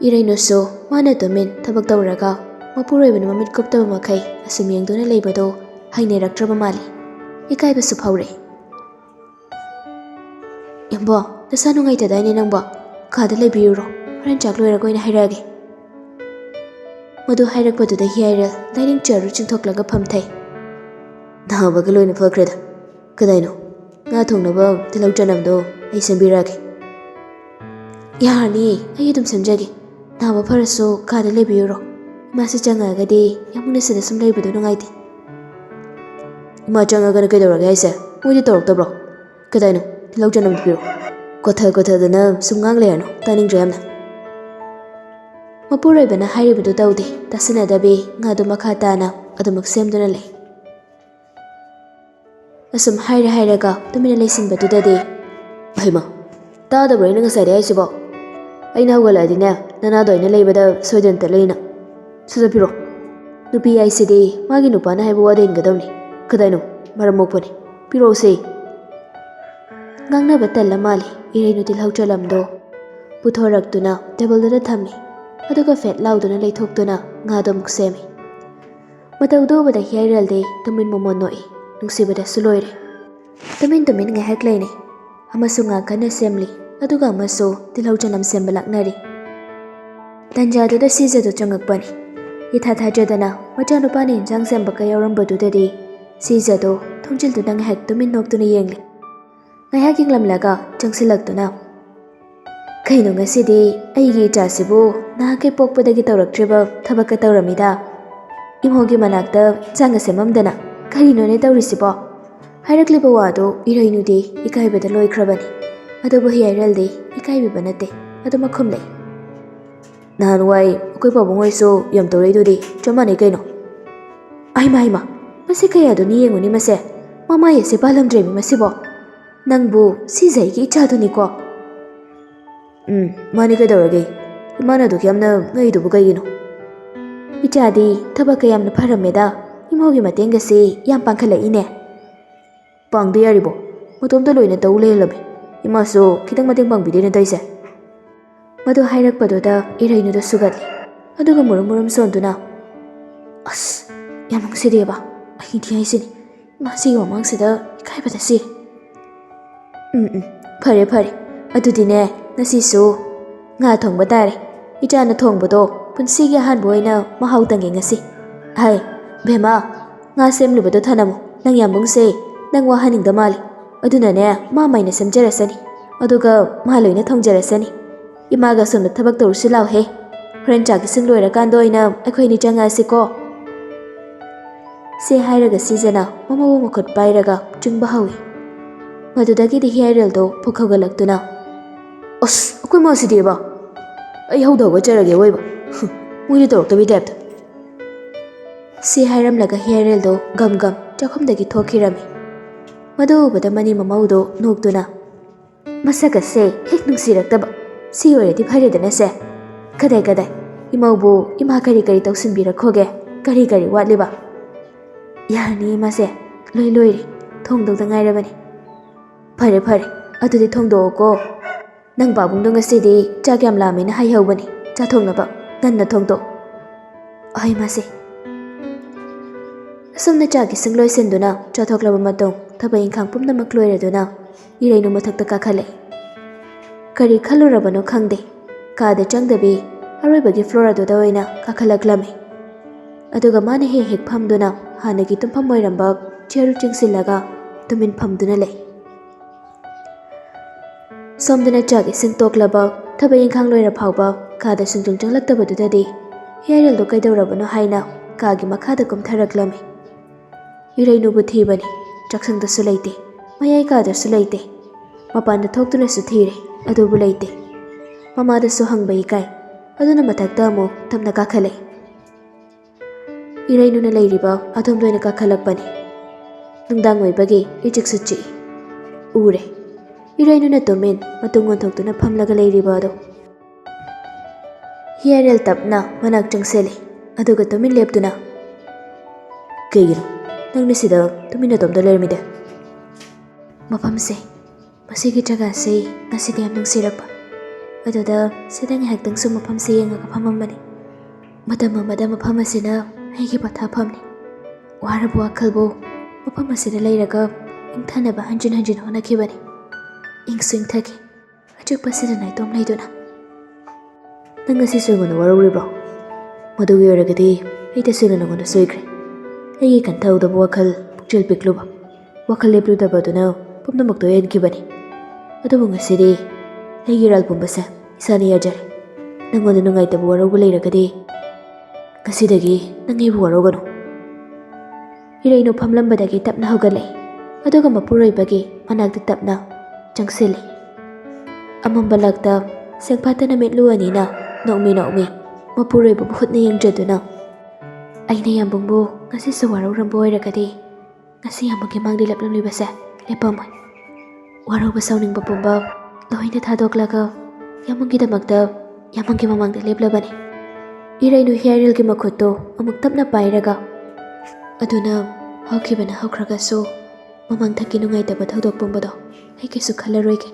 ꯏꯔꯩꯅꯨꯁꯨ ꯃꯥꯅ ꯇꯨꯃꯤꯟ ꯊꯕꯛ ꯇꯧꯔꯒ ꯃꯄꯨꯔꯣꯏꯕꯅ ꯃꯃꯤꯠ ꯀꯨꯞꯇꯕ ꯃꯈꯩ ꯑꯁꯨꯝ ꯌꯦꯡꯗꯨꯅ ꯂꯩꯕꯗꯣ ꯍꯩꯅꯔꯛꯇ꯭ꯔꯕ ꯃꯥꯜꯂꯤ꯫ ꯏꯀꯥꯏꯕꯁꯨ ꯐꯥꯎꯔꯛꯏ꯫ "ꯌꯥꯝꯕꯣ, ꯅꯁꯥ ꯅꯨꯡꯉꯥꯏꯇꯗꯥꯏꯅꯦ ꯅꯪꯕꯣ? ꯀꯥꯗ ꯂꯩꯕꯤꯔꯨꯔꯣ, ꯍꯣꯔꯦꯟ ꯆꯥꯛ ꯂꯣꯏꯔꯒ ꯑꯣꯏꯅ ꯍꯥꯏꯔꯛꯑꯒꯦ." ꯃꯗꯨ ꯍꯥꯏꯔꯛꯄꯗꯨꯗ ꯍꯤꯌꯥꯏꯔꯦꯜ ꯗꯥꯏꯅꯤꯡ ꯆꯤꯌꯔꯗꯨ ꯆꯤꯡꯊꯣꯛꯂꯒ ꯐꯝꯊꯩ꯫ "ꯅꯥꯕꯒ ꯂꯣꯏꯅ ꯐꯈ꯭ꯔꯦꯗ꯫ ꯀꯗꯥꯏꯅꯣ? ꯉꯥ ꯊꯣꯡꯅꯕ ꯇꯤꯜꯍꯧ ꯆꯅꯝꯗꯣ ꯑꯩ ꯁꯦꯝꯕꯤꯔꯛꯑꯒꯦ." "ꯌꯥꯔꯅꯤꯌꯦ, ꯑꯩ ꯑꯗꯨꯝ ꯁꯦꯝꯖꯒꯦ. ꯅꯥꯕ ꯐꯔꯁꯨ ꯀꯥꯗ ꯂꯩꯕꯤꯔꯨꯔꯣ. ꯏꯃꯥꯁꯤ ꯆꯪꯉꯛꯑꯒꯗꯤ ꯌꯥꯝꯅ ꯁꯤꯗ ꯁꯨꯝ ꯂꯩꯕꯗꯣ ꯅꯨꯡꯉꯥꯏꯇꯦ." "ꯏꯃꯥ ꯆꯪꯉꯒꯅ ꯀꯩꯗꯧꯔꯒꯦ ꯍꯥꯏꯁꯦ? ꯃꯣꯏꯗꯤ ꯇꯧꯔꯛꯇꯕ꯭ꯔꯣ? ꯀꯗꯥꯏꯅꯣ? ꯇꯤꯜꯍꯧ ꯆꯅꯝꯗꯨ ꯄꯤꯔꯛꯑꯣ." ꯀꯣꯊꯗꯅ ꯁꯨꯝ ꯉꯥꯡ ꯂꯩꯔꯅꯨ, ꯇꯥꯅꯤꯡꯗ꯭ꯔꯦ ꯌꯥꯝꯅ." ꯃꯄꯨꯔꯣꯏꯕꯅ ꯍꯥꯏꯔꯤꯕꯗꯨ ꯇꯧꯗꯦ, ꯇꯥꯁꯤꯟꯅꯗꯕꯤ ꯉꯥꯗꯨ ꯃꯈꯥ ꯇꯥꯅ ꯑꯗꯨꯃꯛ ꯁꯦꯝꯗꯨꯅ ꯂꯩ꯫ ꯑꯁꯨꯝ ꯍꯥꯏꯔꯒ ꯇꯨꯃꯤꯟꯅ ꯂꯩꯁꯤꯟꯕꯗꯨꯗꯗꯤ "ꯍꯩꯃꯥ, ꯇꯥꯗꯕ꯭ꯔꯣ ꯑꯩꯅ ꯉꯁꯥꯏꯗꯩ ꯍꯥꯏꯁꯤꯕꯣ? ꯑꯩꯅ ꯍꯧꯒꯠꯂꯛꯑꯗꯤꯅꯦ ꯅꯅꯥꯗꯣ ꯑꯩꯅ ꯂꯩꯕꯗ ꯁꯣꯏꯗꯅ ꯇꯠꯂꯛꯏꯅ. ꯁꯠ ꯄꯤꯔꯛꯑꯣ." ꯅꯨꯄꯤ ꯍꯥꯏꯁꯤꯗꯤ ꯃꯥꯒꯤ ꯅꯨꯄꯥꯅ ꯍꯥꯏꯕ ꯋꯥꯗ ꯏꯟꯒꯗꯕꯅꯤ. ꯀꯗꯥꯏꯅꯣ? ꯃꯔꯝ ꯃꯣꯛꯄꯅꯤ, ꯄꯤꯔꯛꯑꯣꯁꯦ." ꯉꯥꯡꯅꯕ ꯇꯜꯂ ꯃꯥꯜꯂꯤ ꯏꯔꯩꯅꯨ ꯇꯤꯜꯍꯧ ꯆꯅꯝꯗꯣ ꯄꯨꯊꯣꯔꯛꯇꯨꯅ ꯇꯦꯕꯜꯗꯨꯗ ꯊꯝꯃꯤ, ꯑꯗꯨꯒ ꯐꯦꯠ ಲಾꯎꯗꯨꯅ ꯂꯩꯊꯣꯛꯇꯨꯅ ꯉꯥꯗꯣ ꯑꯃꯨꯛ ꯁꯦꯝꯃꯤ꯫ ꯃꯇꯧꯗꯨ ꯎꯕꯗ ꯍꯤꯌꯥꯏꯔꯦꯜꯗꯤ ꯇꯨꯃꯤꯟ ꯃꯣꯃꯣꯟ ꯅꯣꯛꯏ, ꯅꯨꯡꯁꯤꯕꯗꯁꯨ ꯂꯣꯏꯔꯦ꯫ ꯇꯨꯃꯤꯟ ꯉꯥꯏꯍꯥꯛ ꯂꯩꯅꯩ꯫ ꯑꯃꯁꯨ ꯉꯥ ꯀꯟꯅ ꯁꯦꯝꯂꯤ, ꯑꯗꯨꯒ ꯑꯃꯁꯨ ꯇꯤꯜꯍꯧ ꯆꯅꯝ ꯁꯦꯝꯕ ꯂꯥꯛꯅꯔꯤ꯫ ꯇꯟꯖꯥꯗꯨꯗ ꯁꯤꯖꯗꯨ ꯆꯪꯉꯛꯄꯅꯤ꯫ ꯏꯊꯥ ꯊꯥꯖꯗꯅ ꯃꯆꯥꯅꯨꯄꯥꯅ ꯏꯟꯖꯥꯡ ꯁꯦꯝꯕꯒ ꯌꯥꯎꯔꯝꯕꯗꯨꯗꯗꯤ ꯁꯤꯖꯗꯣ ꯊꯣꯡꯖꯤꯜꯗꯨꯅ ꯉꯥꯏꯍꯥꯛ ꯇꯨꯃꯤꯟ ꯅꯣꯛꯇꯨꯅ ꯌꯦꯡꯂꯤ꯫ ꯉꯥꯏꯍꯥꯛ ꯌꯦꯡꯂꯝꯂꯒ ꯆꯪꯁꯤꯜꯂꯛꯇꯨꯅ "ꯀꯩꯅꯣ ꯉꯁꯤꯗꯤ ꯑꯩꯒꯤ ꯏꯆꯥꯁꯤꯕꯨ ꯅꯍꯥꯟꯈꯩ ꯄꯣꯛꯄꯗꯒꯤ ꯇꯧꯔꯛꯇ꯭ꯔꯤꯕ ꯊꯕꯛꯀ ꯇꯧꯔꯝꯃꯤꯗ. ꯏꯃꯧꯒꯤ ꯃꯅꯥꯛꯇ ꯏꯟꯖꯥꯡꯒ ꯁꯦꯝꯃꯝꯗꯅ ꯀꯔꯤꯅꯣꯅꯦ ꯇꯧꯔꯤꯁꯤꯕꯣ?" ꯍꯥꯏꯔꯛꯂꯤꯕ ꯋꯥꯗꯨ ꯏꯔꯩꯅꯨꯗꯤ ꯏꯀꯥꯏꯕꯗ ꯂꯣꯏꯈ꯭ꯔꯕꯅꯤ꯫ ꯑꯗꯨꯕꯨ ꯍꯤꯌꯥꯏꯔꯦꯜꯗꯤ ꯏꯀꯥꯏꯕꯤꯕ ꯅꯠꯇꯦ, ꯑꯗꯨꯃꯛ ꯈꯨꯝꯂꯛꯏ꯫ "ꯅꯍꯥꯟꯋꯥꯏ ꯑꯩꯈꯣꯏ ꯄꯥꯕꯨꯡ ꯍꯣꯏꯁꯨ ꯌꯥꯝ ꯇꯧꯔꯛꯏꯗꯨꯗꯤ, ꯆꯞ ꯃꯥꯟꯅꯩ ꯀꯩꯅꯣ." "ꯍꯩꯃꯥ, ꯃꯁꯤ ꯀꯌꯥꯗꯨꯅꯤ ꯌꯦꯡꯉꯨꯅꯤ ꯃꯁꯦ, ꯃꯃꯥꯏ ꯑꯁꯦ ꯄꯥꯜꯂꯝꯗ꯭ꯔꯦꯃꯤ ꯃꯁꯤꯕꯣ. ꯅꯪꯕꯨ ꯁꯤꯁꯦ ꯑꯩꯒꯤ ꯏꯆꯥꯗꯨꯅꯤꯀꯣ?" "ꯃꯥꯅꯤ, ꯀꯩꯗꯧꯔꯒꯦ? ꯏꯃꯥꯅ ꯑꯗꯨꯛ ꯌꯥꯝꯅ ꯉꯛꯏꯗꯨꯕꯨ ꯀꯩꯒꯤꯅꯣ?" "ꯏꯆꯥꯗꯤ ꯊꯕꯛꯀ ꯌꯥꯝꯅ ꯐꯔꯝꯃꯦꯗ, ꯏꯃꯧꯒꯤ ꯃꯇꯦꯡꯒꯁꯤ ꯌꯥꯝ ꯄꯥꯡꯈꯠꯂꯛꯏꯅꯦ." "ꯄꯥꯡꯗ ꯌꯥꯔꯤꯕꯣ? ꯃꯇꯣꯝꯇ ꯂꯣꯏꯅ ꯇꯧ ꯂꯩꯍꯜꯂꯝꯃꯤ. ꯏꯃꯥꯁꯨ ꯈꯤꯇꯪ ꯃꯇꯦꯡ ꯄꯥꯡꯕꯤꯗꯦꯅ ꯇꯧꯏꯁꯦ." ꯃꯗꯨ ꯍꯥꯏꯔꯛꯄꯗꯨꯗ ꯏꯔꯩꯅꯨꯗ ꯁꯨꯒꯠꯂꯤ, ꯑꯗꯨꯒ ꯃꯨꯔꯨꯝ ꯁꯣꯟꯗꯨꯅ "ꯑꯁ, ꯌꯥꯝ ꯅꯨꯡꯁꯤꯗꯦꯕ, ꯑꯩꯗꯤ ꯍꯥꯏꯁꯤꯅꯤ, ꯏꯃꯥꯁꯤꯒꯤ ꯃꯃꯥꯡꯁꯤꯗ ꯏꯀꯥꯏꯕꯗ ꯁꯤꯔꯦ." ꯐꯔꯦ, ꯑꯗꯨꯗꯤꯅꯦ ꯉꯁꯤꯁꯨ ꯉꯥ ꯊꯣꯡꯕ ꯇꯥꯔꯦ. ꯏꯆꯥꯅ ꯊꯣꯡꯕꯗꯣ ꯄꯨꯟꯁꯤꯒꯤ ꯑꯍꯥꯟꯕ ꯑꯣꯏꯅ ꯃꯍꯥꯎ ꯇꯪꯒꯦ ꯉꯁꯤ. ꯕꯦꯝꯃ, ꯉꯥ ꯁꯦꯝꯂꯤꯕꯗꯣ ꯊꯅꯝꯃꯨ. ꯅꯪ ꯌꯥꯝꯕꯨꯡꯁꯦ ꯅꯪ ꯋꯥꯍꯟꯅꯤꯡꯗ ꯃꯥꯜꯂꯤ, ꯑꯗꯨꯅꯅꯦ ꯃꯥ ꯃꯥꯏꯅ ꯁꯦꯝꯖꯔꯁꯅꯤ, ꯑꯗꯨꯒ ꯃꯥ ꯂꯣꯏꯅ ꯊꯣꯡꯖꯔꯁꯅꯤ. ꯏꯃꯥꯒ ꯁꯣꯝꯗ ꯊꯕꯛ ꯇꯧꯔꯨꯁꯤ ꯂꯥꯎꯍꯦ. ꯍꯣꯔꯦꯟ ꯆꯥꯛ ꯏꯁꯤꯡ ꯂꯣꯏꯔꯀꯥꯟꯗ ꯑꯣꯏꯅ ꯑꯩꯈꯣꯏꯅꯤ ꯆꯪꯉꯛꯑꯁꯤꯀꯣ." ꯁꯤ ꯍꯥꯏꯔꯒ ꯁꯤꯖꯅ ꯃꯃꯧ ꯃꯈꯨꯠ ꯄꯥꯏꯔꯒ ꯆꯤꯡꯕ ꯍꯧꯏ꯫ ꯃꯗꯨꯗꯒꯤꯗꯤ ꯍꯤꯌꯥꯏꯔꯦꯜꯗꯣ ꯄꯨꯛ ꯍꯧꯒꯠꯂꯛꯇꯨꯅ "ꯑꯁ, ꯑꯩꯈꯣꯏ ꯃꯥꯁꯤꯗꯤꯕ, ꯑꯩ ꯍꯧꯗ ꯍꯧꯒꯠꯆꯔꯒꯦ ꯑꯋꯣꯏꯕ, ꯃꯣꯏꯗꯤ ꯇꯧꯔꯛꯇꯕꯩ ꯇꯥꯏꯞꯇ." ꯁꯤ ꯍꯥꯏꯔꯝꯂꯒ ꯍꯤꯌꯥꯏꯔꯦꯜꯗꯣ ꯒꯝ ꯆꯥꯛꯈꯨꯝꯗꯒꯤ ꯊꯣꯛꯈꯤꯔꯝꯃꯤ꯫ ꯃꯗꯨ ꯎꯕꯗ ꯃꯅꯤ ꯃꯃꯧꯗꯣ ꯅꯣꯛꯇꯨꯅ "ꯃꯁꯛ ꯑꯁꯦ ꯍꯦꯛ ꯅꯨꯡꯁꯤꯔꯛꯇꯕ, ꯁꯤ ꯑꯣꯏꯔꯗꯤ ꯐꯔꯦꯗꯅꯁꯦ. ꯀꯗꯥꯏ, ꯏꯃꯧꯕꯨ ꯏꯃꯥ ꯀꯔꯤ ꯇꯧꯁꯤꯟꯕꯤꯔꯛꯈꯣꯒꯦ, ꯀꯔꯤ ꯋꯥꯠꯂꯤꯕ? ꯌꯥꯔꯅꯤ ꯏꯃꯥꯁꯦ, ꯂꯣꯏꯔꯦ, ꯊꯣꯡꯗꯧꯗ ꯉꯥꯏꯔꯕꯅꯤ." ꯐꯔꯦ, ꯑꯗꯨꯗꯤ ꯊꯣꯡꯗꯣꯛꯑꯣꯀꯣ. ꯅꯪ ꯄꯥꯕꯨꯡꯗꯣ ꯉꯁꯤꯗꯤ ꯆꯥꯛ ꯌꯥꯝ ꯂꯥꯝꯃꯦꯅ ꯍꯥꯏꯍꯧꯕꯅꯤ, ꯆꯥꯊꯣꯛꯅꯕ ꯉꯟꯅ ꯊꯣꯡꯗꯣꯛ." "ꯏꯃꯥꯁꯦ." ꯑꯁꯨꯝꯅ ꯆꯥꯛ ꯏꯁꯤꯡ ꯂꯣꯏꯁꯤꯟꯗꯨꯅ ꯆꯥꯊꯣꯛꯂꯕ ꯃꯇꯨꯡ ꯊꯕꯛ ꯏꯪꯈꯥꯡ ꯄꯨꯝꯅꯃꯛ ꯂꯣꯏꯔꯗꯨꯅ ꯏꯔꯩꯅꯨ ꯃꯊꯛꯇ ꯀꯥꯈꯠꯂꯦ꯫ ꯀꯔꯤ ꯈꯜꯂꯨꯔꯕꯅꯣ ꯈꯪꯗꯦ, ꯀꯥꯗ ꯆꯪꯗꯕꯤ ꯑꯔꯣꯏꯕꯒꯤ ꯐ꯭ꯂꯣꯔ ꯑꯗꯨꯗ ꯑꯣꯏꯅ ꯀꯥꯈꯠꯂꯛꯂꯝꯃꯤ꯫ ꯑꯗꯨꯒ ꯃꯥꯅ ꯍꯦꯛ ꯍꯦꯛ ꯐꯝꯗꯨꯅ ꯍꯥꯟꯅꯒꯤ ꯇꯨꯝꯐꯝ ꯑꯣꯏꯔꯝꯕ ꯆꯤꯌꯔ ꯆꯤꯡꯁꯤꯜꯂꯒ ꯇꯨꯃꯤꯟ ꯐꯝꯗꯨꯅ ꯂꯩ꯫ ꯁꯣꯝꯗꯅ ꯆꯥꯛ ꯏꯁꯤꯡ ꯇꯣꯛꯂꯕ, ꯊꯕꯛ ꯏꯪꯈꯥꯡ ꯂꯣꯏꯔ ꯐꯥꯎꯕ ꯀꯥꯗ ꯁꯨꯡꯆꯪ ꯆꯪꯂꯛꯇꯕꯗꯨꯗꯗꯤ ꯍꯤꯌꯥꯔꯦꯜꯗꯣ ꯀꯩꯗꯧꯔꯕꯅꯣ ꯍꯥꯏꯅ ꯀꯥꯒꯤ ꯃꯈꯥꯗ ꯀꯨꯝꯊꯔꯛꯂꯝꯃꯤ꯫ ꯏꯔꯩꯅꯨꯕꯨ ꯊꯤꯕꯅꯤ, ꯆꯥꯛꯁꯪꯗꯁꯨ ꯂꯩꯇꯦ, ꯃꯌꯥꯏ ꯀꯥꯗꯁꯨ ꯂꯩꯇꯦ, ꯃꯄꯥꯟꯗ ꯊꯣꯛꯇꯨꯅꯁꯨ ꯊꯤꯔꯦ, ꯑꯗꯨꯕꯨ ꯂꯩꯇꯦ꯫ ꯃꯃꯥꯗꯁꯨ ꯍꯪꯕ ꯏꯀꯥꯏ, ꯑꯗꯨꯅ ꯃꯊꯛꯇ ꯑꯃꯨꯛ ꯇꯞꯅ ꯀꯥꯈꯠꯂꯦ꯫ ꯏꯔꯩꯅꯨꯅ ꯂꯩꯔꯤꯕ ꯑꯗꯣꯝꯗ ꯑꯣꯏꯅ ꯀꯥꯈꯠꯂꯛꯄꯅꯤ꯫ ꯅꯨꯡꯗꯥꯡ ꯑꯣꯏꯕꯒꯤ ꯏꯆꯤꯛꯁꯨ ꯆꯤꯛꯏ꯫ ꯎꯔꯦ, ꯏꯔꯩꯅꯨꯅ ꯇꯨꯃꯤꯟ ꯃꯇꯨꯡ ꯑꯣꯟꯊꯣꯛꯇꯨꯅ ꯐꯝꯂꯒ ꯂꯩꯔꯤꯕ ꯑꯗꯣ꯫ ꯍꯤꯌꯥꯔꯦꯜ ꯇꯞꯅ ꯃꯅꯥꯛ ꯆꯪꯁꯤꯜꯂꯤ, ꯑꯗꯨꯒ ꯇꯨꯃꯤꯟ ꯂꯦꯞꯇꯨꯅ, "ꯀꯩꯒꯤꯅꯣ ꯅꯪꯅ ꯁꯤꯗ ꯇꯨꯃꯤꯟ ꯑꯗꯣꯝꯗ ꯂꯩꯔꯝꯃꯤꯗꯦ?" "ꯃꯐꯝꯁꯦ, ꯃꯁꯤꯒꯤ ꯖꯒꯥꯁꯦ ꯉꯁꯤꯗꯤ ꯌꯥꯝ ꯅꯨꯡꯁꯤꯔꯛꯄ, ꯑꯗꯨꯗ ꯁꯤꯗ ꯉꯥꯏꯍꯥꯛꯇꯪꯁꯨ ꯃꯐꯝꯁꯦ ꯌꯦꯡꯉꯒ ꯐꯝꯃꯝꯕꯅꯤ꯫ ꯃꯇꯝ ꯑꯃꯗ ꯃꯐꯝ ꯑꯁꯤꯅ ꯑꯩꯒꯤ ꯄꯣꯊꯥꯐꯝꯅꯤ꯫ ꯋꯥꯔꯕ ꯋꯥꯈꯜꯕꯨ ꯃꯐꯝ ꯑꯁꯤꯗ ꯂꯩꯔꯒ ꯏꯪꯊꯅꯕ ꯍꯟꯖꯤꯟ ꯍꯟꯖꯤꯟ ꯍꯣꯠꯅꯈꯤꯕꯅꯤ꯫ ꯏꯪꯁꯨ ꯏꯪꯊꯈꯤ, ꯑꯆꯤꯛꯄꯁꯤꯗ ꯅꯥꯏꯇꯣꯝ ꯂꯩꯗꯨꯅ꯫ ꯅꯪ ꯉꯁꯤꯁꯨ ꯑꯩꯉꯣꯟꯗ ꯋꯥꯔꯧꯔꯤꯕ꯭ꯔꯣ? ꯃꯗꯨꯒꯤ ꯑꯣꯏꯔꯒꯗꯤ ꯑꯩ ꯇꯁꯦꯡꯅ ꯅꯉꯣꯟꯗ ꯁꯣꯏꯈ꯭ꯔꯦ꯫ ꯑꯩꯒꯤ ꯈꯟꯊꯍꯧꯗꯕ ꯋꯥꯈꯜ ꯄꯨꯛꯆꯦꯜ ꯄꯤꯛꯂꯨꯕ, ꯋꯥꯈꯜ ꯂꯦꯞꯂꯨꯗꯕ ꯑꯗꯨꯅ ꯄꯨꯝꯅꯃꯛꯇꯣ ꯍꯦꯟꯈꯤꯕꯅꯤ꯫ ꯑꯗꯨꯕꯨ ꯉꯁꯤꯗꯤ ꯑꯩꯒꯤ ꯏꯔꯥꯜ ꯄꯨꯝꯕꯁꯦ ꯏꯁꯥꯅ ꯌꯥꯖꯔꯦ꯫ ꯅꯪꯉꯣꯟꯗ ꯅꯨꯡꯉꯥꯏꯇꯕ ꯋꯥꯔꯧꯕ ꯂꯩꯔꯒꯗꯤ ꯉꯁꯤꯗꯒꯤ ꯅꯪ ꯑꯩꯕꯨ ꯋꯥꯔꯧꯒꯅꯨ." ꯏꯔꯩꯅꯨ ꯐꯝꯂꯝꯕꯗꯒꯤ ꯇꯞꯅ ꯍꯧꯒꯠꯂꯛꯏ, ꯑꯗꯨꯒ ꯃꯄꯨꯔꯣꯏꯕꯒꯤ ꯃꯅꯥꯛꯇ ꯇꯞꯅ ꯆꯪꯁꯤꯜꯂꯤ꯫ ꯑꯃꯝꯕ ꯂꯛꯇ ꯁꯦꯡꯐꯥꯠꯇꯅ ꯃꯤꯠꯂꯨ ꯑꯅꯤꯅ ꯅꯣꯛꯃꯤ ꯅꯣꯛꯃꯤ ꯃꯄꯨꯔꯣꯏꯕꯕꯨ ꯍꯨꯠꯅ ꯌꯦꯡꯖꯗꯨꯅ, "ꯑꯩꯅ ꯌꯥꯝꯕꯨꯡꯕꯨ ꯉꯁꯤꯁꯨ ꯋꯥꯔꯧꯔꯝꯕ ꯑꯣꯏꯔꯒꯗꯤ ꯉꯁꯤ ꯌꯥꯝꯕꯨꯡꯒꯤ ꯃꯥꯡꯗ ꯂꯦꯞꯂꯝꯂꯤꯕꯁꯦ ꯂꯦꯞꯄꯝꯃꯣꯏ꯫ ꯋꯥꯔꯧꯕ ꯁꯥꯎꯅꯤꯡꯕ ꯄꯨꯝꯕ ꯂꯣꯏꯅ ꯊꯥꯗꯣꯛꯂꯒ ꯌꯥꯝꯕꯨꯡꯒꯤꯗꯃꯛꯇ ꯌꯥꯝꯕꯨꯡꯒꯤ ꯃꯃꯥꯡꯗ ꯂꯦꯞꯂꯕꯅꯤ." ꯏꯔꯩꯅꯨ ꯍꯤꯌꯥꯔꯦꯜꯒꯤ ꯃꯈꯨꯠꯇꯣ ꯑꯃꯨꯛ ꯇꯞꯅ ꯄꯥꯏꯔꯒ, "ꯑꯗꯨꯅ ꯍꯧꯈꯤꯕꯅ ꯍꯧꯈ꯭ꯔꯒꯁꯨ ꯃꯃꯥꯡꯊꯛꯀꯤ ꯅꯨꯡꯉꯥꯏꯇꯕ ꯊꯧꯗꯣꯛ ꯄꯨꯝꯕꯗꯣ ꯑꯩ ꯀꯩꯁꯨ ꯈꯜꯂꯔꯣꯏꯒꯦ꯫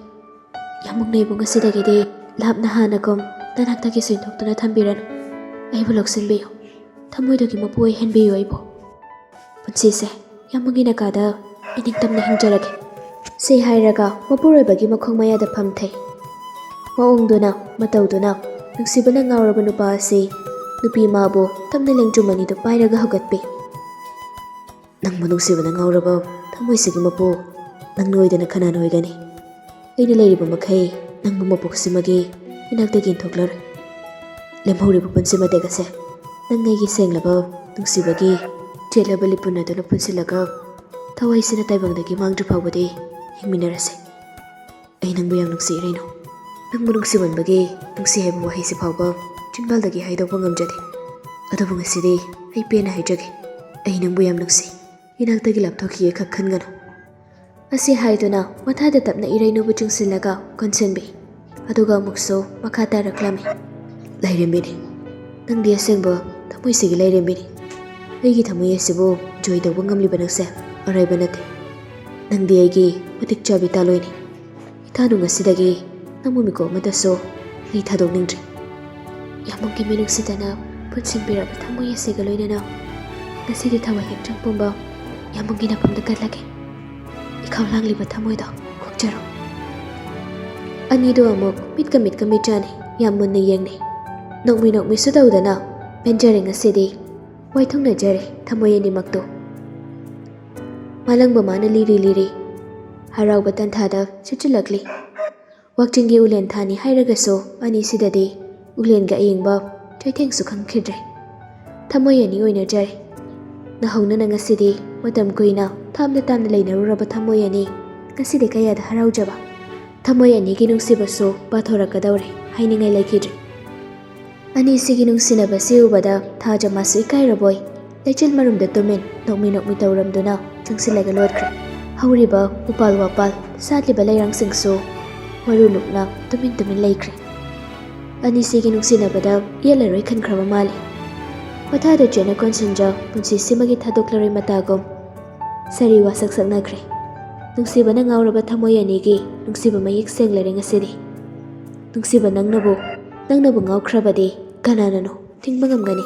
ꯌꯥꯝꯕꯨꯡꯅ ꯑꯩꯕꯨ ꯉꯁꯤꯗꯒꯤꯗꯤ ꯂꯥꯞꯅ ꯍꯥꯟꯅꯒꯨꯝ ꯅꯅꯥꯛꯇꯒꯤꯁꯨ ꯏꯟꯊꯣꯛꯇꯨꯅ ꯊꯝꯕꯤꯔꯅꯨ꯫ ꯑꯩꯕꯨ ꯂꯧꯁꯤꯟꯕꯤꯌꯨ, ꯊꯃꯣꯏꯗꯨꯒꯤ ꯃꯄꯨ ꯑꯣꯏꯍꯟꯕꯤꯌꯨ ꯑꯩꯕꯨ꯫ ꯄꯨꯟꯁꯤꯁꯦ ꯌꯥꯝꯕꯨꯡꯒꯤ ꯅꯥꯀꯥꯗ ꯏꯅꯤꯡꯇꯝꯅ ꯍꯤꯡꯖꯔꯒꯦ." ꯁꯤ ꯍꯥꯏꯔꯒ ꯃꯄꯨꯔꯣꯏꯕꯒꯤ ꯃꯈꯣꯡ ꯃꯌꯥꯗ ꯐꯝꯊꯩ꯫ ꯃꯑꯣꯡꯗꯨꯅ ꯃꯇꯧꯗꯨꯅ ꯅꯨꯡꯁꯤꯕꯅ ꯉꯥꯎꯔꯕ ꯅꯨꯄꯥ ꯑꯁꯤ ꯅꯨꯄꯤ ꯃꯥꯕꯨ ꯇꯞꯅ ꯂꯦꯡꯖꯨꯝ ꯑꯅꯤꯗꯨ ꯄꯥꯏꯔꯒ ꯍꯧꯒꯠꯄꯤ꯫ "ꯅꯪꯕꯨ ꯅꯨꯡꯁꯤꯕꯅ ꯉꯥꯎꯔꯕ ꯊꯃꯣꯏꯁꯤꯒꯤ ꯃꯄꯨ ꯅꯪꯅ ꯑꯣꯏꯗꯅ ꯀꯅꯥꯅ ꯑꯣꯏꯒꯅꯤ? ꯑꯩꯅ ꯂꯩꯔꯤꯕ ꯃꯈꯩ ꯅꯪꯕꯨ ꯃꯄꯣꯛꯁꯤꯃꯒꯤ ꯏꯅꯥꯛꯇꯒꯤ ꯏꯟꯊꯣꯛꯂꯔꯣꯏ꯫ ꯂꯦꯝꯍꯧꯔꯤꯕ ꯄꯨꯟꯁꯤ ꯃꯇꯦꯛ ꯑꯁꯦ ꯅꯪ ꯑꯩꯒꯤ ꯁꯦꯡꯂꯕ ꯅꯨꯡꯁꯤꯕꯒꯤ ꯆꯦꯠꯂꯕ ꯂꯤꯄꯨꯟ ꯑꯗꯨꯅ ꯄꯨꯟꯁꯤꯜꯂꯒ ꯊꯋꯥꯏꯁꯤꯅ ꯇꯥꯏꯕꯪꯗꯒꯤ ꯃꯥꯡꯗ꯭ꯔꯤ ꯐꯥꯎꯕꯗꯤ ꯍꯤꯡꯃꯤꯟꯅꯔꯁꯤ꯫ ꯑꯩ ꯅꯪꯕꯨ ꯌꯥꯝ ꯅꯨꯡꯁꯤ ꯏꯔꯩꯅꯨ꯫ ꯅꯪꯕꯨ ꯅꯨꯡꯁꯤꯃꯟꯕꯒꯤ ꯅꯨꯡꯁꯤ ꯍꯥꯏꯕ ꯋꯥꯍꯩꯁꯤ ꯐꯥꯎꯕ ꯆꯤꯟꯕꯥꯜꯗꯒꯤ ꯍꯥꯏꯗꯣꯛꯄ ꯉꯝꯖꯗꯦ꯫ ꯑꯗꯨꯕꯨ ꯉꯁꯤꯗꯤ ꯑꯩ ꯄꯦꯟꯅ ꯍꯥꯏꯖꯒꯦ, ꯑꯩ ꯅꯪꯕꯨ ꯌꯥꯝ ꯅꯨꯡꯁꯤ, ꯏꯅꯥꯛꯇꯒꯤ ꯂꯥꯞꯊꯣꯛꯈꯤꯒꯦ ꯈꯛ ꯈꯟꯒꯅꯨ." ꯑꯁꯤ ꯍꯥꯏꯗꯨꯅ ꯃꯊꯥꯗ ꯇꯞꯅ ꯏꯔꯩꯅꯨꯕꯨ ꯆꯤꯡꯁꯤꯜꯂꯒ ꯀꯣꯟꯁꯤꯟꯕꯤ, ꯑꯗꯨꯒ ꯑꯃꯨꯛꯁꯨ ꯃꯈꯥ ꯇꯥꯔꯛꯂꯝꯃꯤ, "ꯂꯥꯏꯔꯦꯝꯕꯤꯅꯤ, ꯅꯪꯗꯤ ꯑꯁꯦꯡꯕ ꯊꯃꯣꯏꯁꯤꯒꯤ ꯂꯥꯏꯔꯦꯝꯕꯤꯅꯤ꯫ ꯑꯩꯒꯤ ꯊꯃꯣꯏ ꯑꯁꯤꯕꯨ ꯖꯣꯏ ꯇꯧꯕ ꯉꯝꯂꯤꯕ ꯅꯪꯁꯦ ꯑꯔꯥꯏꯕ ꯅꯠꯇꯦ꯫ ꯅꯪꯗꯤ ꯑꯩꯒꯤ ꯃꯇꯤꯛ ꯆꯥꯕꯤ ꯇꯥꯂꯣꯏꯅꯤ꯫ ꯏꯊꯥꯅꯨ ꯉꯁꯤꯗꯒꯤ ꯅꯪꯕꯨ ꯃꯤꯀꯨꯞ ꯑꯃꯇꯁꯨ ꯑꯩ ꯊꯥꯗꯣꯛꯅꯤꯡꯗ꯭ꯔꯤ꯫ ꯌꯥꯝꯕꯨꯡꯒꯤ ꯃꯤꯅꯨꯡꯁꯤꯗꯅ ꯄꯨꯟꯁꯤꯟꯕꯤꯔꯕ ꯊꯃꯣꯏ ꯑꯁꯤꯒ ꯂꯣꯏꯅꯅ ꯉꯁꯤꯗꯤ ꯊꯋꯥꯏ ꯍꯛꯆꯥꯡ ꯄꯨꯝꯕ ꯌꯥꯝꯕꯨꯡꯒꯤ ꯅꯐꯝꯗ ꯀꯠꯂꯒꯦ꯫ ꯏꯈꯧ ꯂꯥꯡꯂꯤꯕ ꯊꯃꯣꯏꯗꯣ ꯀꯣꯛꯆꯔꯣ." ꯑꯅꯤꯗꯨ ꯑꯃꯨꯛ ꯃꯤꯠꯀ ꯃꯤꯠ ꯆꯥꯅꯩ, ꯌꯥꯝ ꯃꯨꯟꯅ ꯌꯦꯡꯅꯩ꯫ ꯅꯣꯛꯃꯤ ꯅꯣꯛꯃꯤꯁꯨ ꯇꯧꯗꯅ ꯄꯦꯟꯖꯔꯦ ꯉꯁꯤꯗꯤ, ꯋꯥꯏꯊꯨꯡꯅꯖꯔꯦ ꯊꯃꯣꯏ ꯑꯅꯤꯃꯛꯇꯣ꯫ ꯃꯥꯂꯪꯕ ꯃꯥꯅ ꯂꯤꯔꯤ ꯂꯤꯔꯤ ꯍꯔꯥꯎꯕ ꯇꯥꯟꯊꯥꯗ ꯁꯤꯠꯆꯤꯜꯂꯛꯂꯤ꯫ ꯋꯥꯛꯆꯤꯡꯒꯤ ꯎꯂꯦꯟ ꯊꯥꯅꯤ ꯍꯥꯏꯔꯒꯁꯨ ꯑꯅꯤꯁꯤꯗꯗꯤ ꯎꯂꯦꯟꯒ ꯑꯌꯤꯡꯕ ꯆꯩꯊꯦꯡꯁꯨ ꯈꯪꯈꯤꯗ꯭ꯔꯦ꯫ ꯊꯃꯣꯏ ꯑꯅꯤ ꯑꯣꯏꯅꯖꯔꯦ꯫ ꯅꯍꯧꯅꯅ ꯉꯁꯤꯗꯤ ꯃꯇꯝ ꯀꯨꯏꯅ ꯊꯥꯞꯅ ꯇꯥꯝꯅ ꯂꯩꯅꯔꯨꯔꯕ ꯊꯃꯣꯏ ꯑꯅꯤ ꯉꯁꯤꯗꯤ ꯀꯌꯥꯗ ꯍꯔꯥꯎꯖꯕ! ꯊꯃꯣꯏ ꯑꯅꯤꯒꯤ ꯅꯨꯡꯁꯤꯕꯁꯨ ꯄꯥꯊꯣꯔꯛꯀꯗꯧꯔꯦ, ꯍꯥꯏꯅꯤꯡꯉꯥꯏ ꯂꯩꯈꯤꯗ꯭ꯔꯦ꯫ ꯑꯅꯤꯁꯤꯒꯤ ꯅꯨꯡꯁꯤꯅꯕꯁꯤ ꯎꯕꯗ ꯊꯥꯖꯃꯥꯁꯨ ꯏꯀꯥꯏꯔꯕꯣꯏ ꯂꯩꯆꯤꯜ ꯃꯔꯨꯝꯗ ꯇꯨꯃꯤꯟ ꯅꯣꯛꯃꯤ ꯅꯣꯛꯃꯤ ꯇꯧꯔꯝꯗꯨꯅ ꯆꯪꯁꯤꯜꯂꯒ ꯂꯣꯠꯈ꯭ꯔꯦ꯫ ꯍꯧꯔꯤꯕ ꯎꯄꯥꯜ ꯋꯥꯄꯥꯜ ꯁꯥꯠꯂꯤꯕ ꯂꯩꯔꯥꯡꯁꯤꯡꯁꯨ ꯃꯔꯨ ꯂꯨꯞꯅ ꯇꯨꯃꯤꯟ ꯇꯨꯃꯤꯟ ꯂꯩꯈ꯭ꯔꯦ꯫ ꯑꯅꯤꯁꯤꯒꯤ ꯅꯨꯡꯁꯤꯅꯕꯗ ꯌꯦꯠꯂꯔꯣꯏ ꯈꯟꯈ꯭ꯔꯕ ꯃꯥꯜꯂꯤ꯫ ꯃꯊꯥꯗ ꯆꯦꯠꯅ ꯀꯣꯟꯁꯤꯟꯖ ꯄꯨꯟꯁꯤꯁꯤꯃꯒꯤ ꯊꯥꯗꯣꯛꯂꯔꯣꯏ ꯃꯇꯥꯒꯨꯝ ꯁꯥꯔꯤ ꯋꯥꯁꯛ ꯁꯛꯅꯈ꯭ꯔꯦ꯫ ꯅꯨꯡꯁꯤꯕꯅ ꯉꯥꯎꯔꯕ ꯊꯃꯣꯏ ꯑꯅꯤꯒꯤ ꯅꯨꯡꯁꯤꯕ ꯃꯌꯦꯛ ꯁꯦꯡꯂꯔꯦ ꯉꯁꯤꯗꯤ꯫ ꯅꯨꯡꯁꯤꯕ ꯅꯪꯅꯕꯨ ꯉꯥꯎꯈ꯭ꯔꯕꯗꯤ ꯀꯅꯥꯅꯅꯣ ꯊꯤꯡꯕ ꯉꯝꯒꯅꯤ?